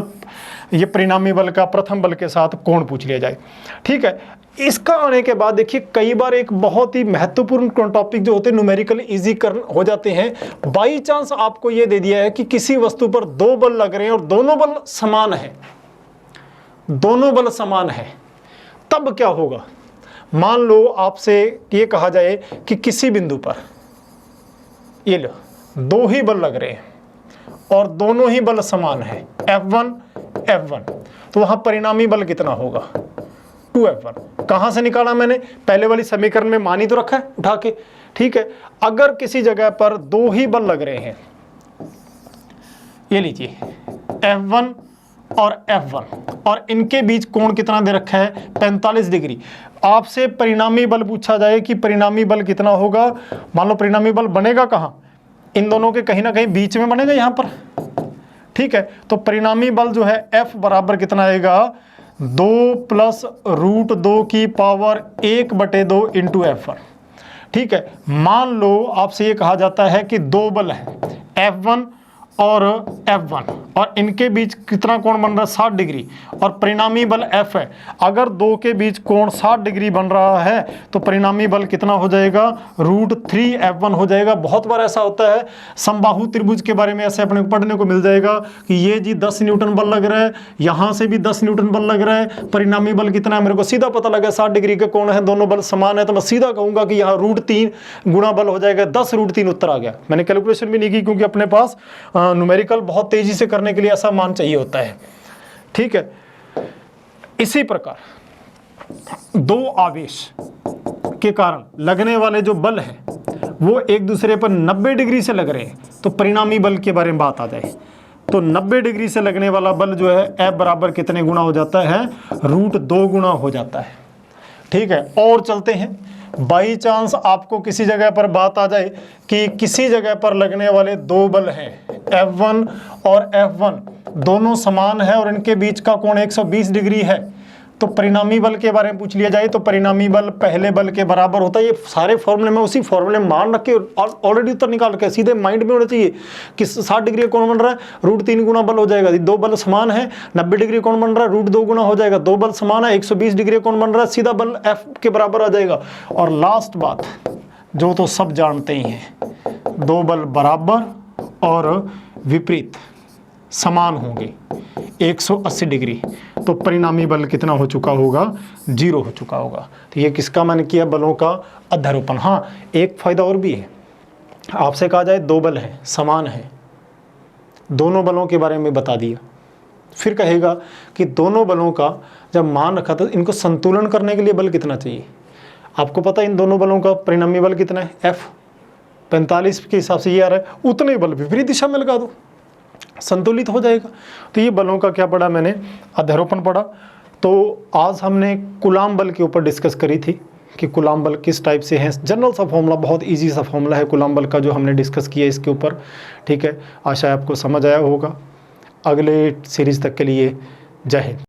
ये परिणामी बल का प्रथम बल के साथ कोण पूछ लिया जाए, ठीक है। इसका आने के बाद देखिए, कई बार एक बहुत ही महत्वपूर्ण टॉपिक जो होते हैं न्यूमेरिकल इजी कर हो जाते हैं। बाई चांस आपको ये दे दिया है कि किसी वस्तु पर दो बल लग रहे हैं और दोनों बल समान है, दोनों बल समान है, तब क्या होगा। मान लो आपसे ये कहा जाए कि किसी बिंदु पर ये लो दो ही बल लग रहे हैं और दोनों ही बल समान है, F1 F1, तो वहां परिणामी बल कितना होगा, 2F1। कहां से निकाला मैंने, पहले वाली समीकरण में मान ही तो रखा है उठा के, ठीक है। अगर किसी जगह पर दो ही बल लग रहे हैं, ये लीजिए F1 और F1, और इनके बीच कोण कितना दे रखा है, 45 डिग्री। आपसे परिणामी बल पूछा जाए कि परिणामी बल कितना होगा, मान लो परिणामी बल बनेगा कहाँ, इन दोनों के कहीं ना कहीं बीच में बनेगा यहाँ पर, ठीक है। तो परिणामी बल जो है F बराबर कितना आएगा, 2 + √2 की पावर 1/2 इंटू F1। ठीक है। मान लो आपसे ये कहा जाता है कि दो बल है F1 और F1 और इनके बीच कितना कोण बन रहा है, 60 डिग्री, और परिणामी बल F है। अगर दो के बीच कोण 60 डिग्री बन रहा है तो परिणामी बल कितना हो जाएगा, √3 F1 हो जाएगा। बहुत बार ऐसा होता है, समबाहु त्रिभुज के बारे में ऐसे अपने को पढ़ने को मिल जाएगा कि ये जी 10 न्यूटन बल लग रहा है, यहाँ से भी 10 न्यूटन बल लग रहा है, परिणामी बल कितना है मेरे को सीधा पता लगा 60 डिग्री का कोण है, दोनों बल समान है, तो मैं सीधा कहूंगा कि यहाँ √3 गुणा बल हो जाएगा 10 √3 उत्तर आ गया। मैंने कैलकुलेशन भी नहीं की क्योंकि अपने पास न्यूमेरिकल बहुत तेजी से करने के लिए ऐसा मान चाहिए होता है। ठीक है। इसी प्रकार दो आवेश के कारण लगने वाले जो बल है वो एक दूसरे पर 90 डिग्री से लग रहे हैं, तो परिणामी बल के बारे में बात आ जाए तो 90 डिग्री से लगने वाला बल जो है F बराबर कितने गुना हो जाता है, √2 गुना हो जाता है। ठीक है। और चलते हैं, बाई चांस आपको किसी जगह पर बात आ जाए कि किसी जगह पर लगने वाले दो बल हैं F1 और F1 दोनों समान है और इनके बीच का कोण 120 डिग्री है, तो परिणामी बल के बारे में पूछ लिया जाए तो परिणामी बल पहले बल के बराबर होता है। ये सारे फॉर्मूले में उसी फॉर्मूले में मान रख के ऑलरेडी उत्तर निकाल के सीधे माइंड में होना चाहिए कि 60 डिग्री का कोण बन रहा है, √3 गुना बल हो जाएगा, दो बल समान है, 90 डिग्री कोण बन रहा है, √2 गुना हो जाएगा, दो बल समान है, 120 डिग्री कोण बन रहा है, सीधा बल F के बराबर आ जाएगा। और लास्ट बात जो तो सब जानते ही हैं, दो बल बराबर और विपरीत समान होंगे 180 डिग्री, तो परिणामी बल कितना हो चुका होगा, 0 हो चुका होगा। तो ये किसका मैंने किया, बलों का अध्यारोपण। हाँ, एक फायदा और भी है, आपसे कहा जाए दो बल हैं समान है, दोनों बलों के बारे में बता दिया, फिर कहेगा कि दोनों बलों का जब मान रखा तो इनको संतुलन करने के लिए बल कितना चाहिए। आपको पता है इन दोनों बलों का परिणामी बल कितना है, F 45 के हिसाब से ये आ रहा है, उतने बल विपरीत दिशा में लगा दो, संतुलित हो जाएगा। तो ये बलों का क्या पढ़ा मैंने, अध्यारोपण पढ़ा। तो आज हमने कूलाम बल के ऊपर डिस्कस करी थी कि कूलाम बल किस टाइप से है। जनरल सा फॉर्मूला, बहुत इजी सा फॉर्मूला है कूलाम बल का जो हमने डिस्कस किया इसके ऊपर। ठीक है, आशा है आपको समझ आया होगा। अगले सीरीज तक के लिए जय हिंद।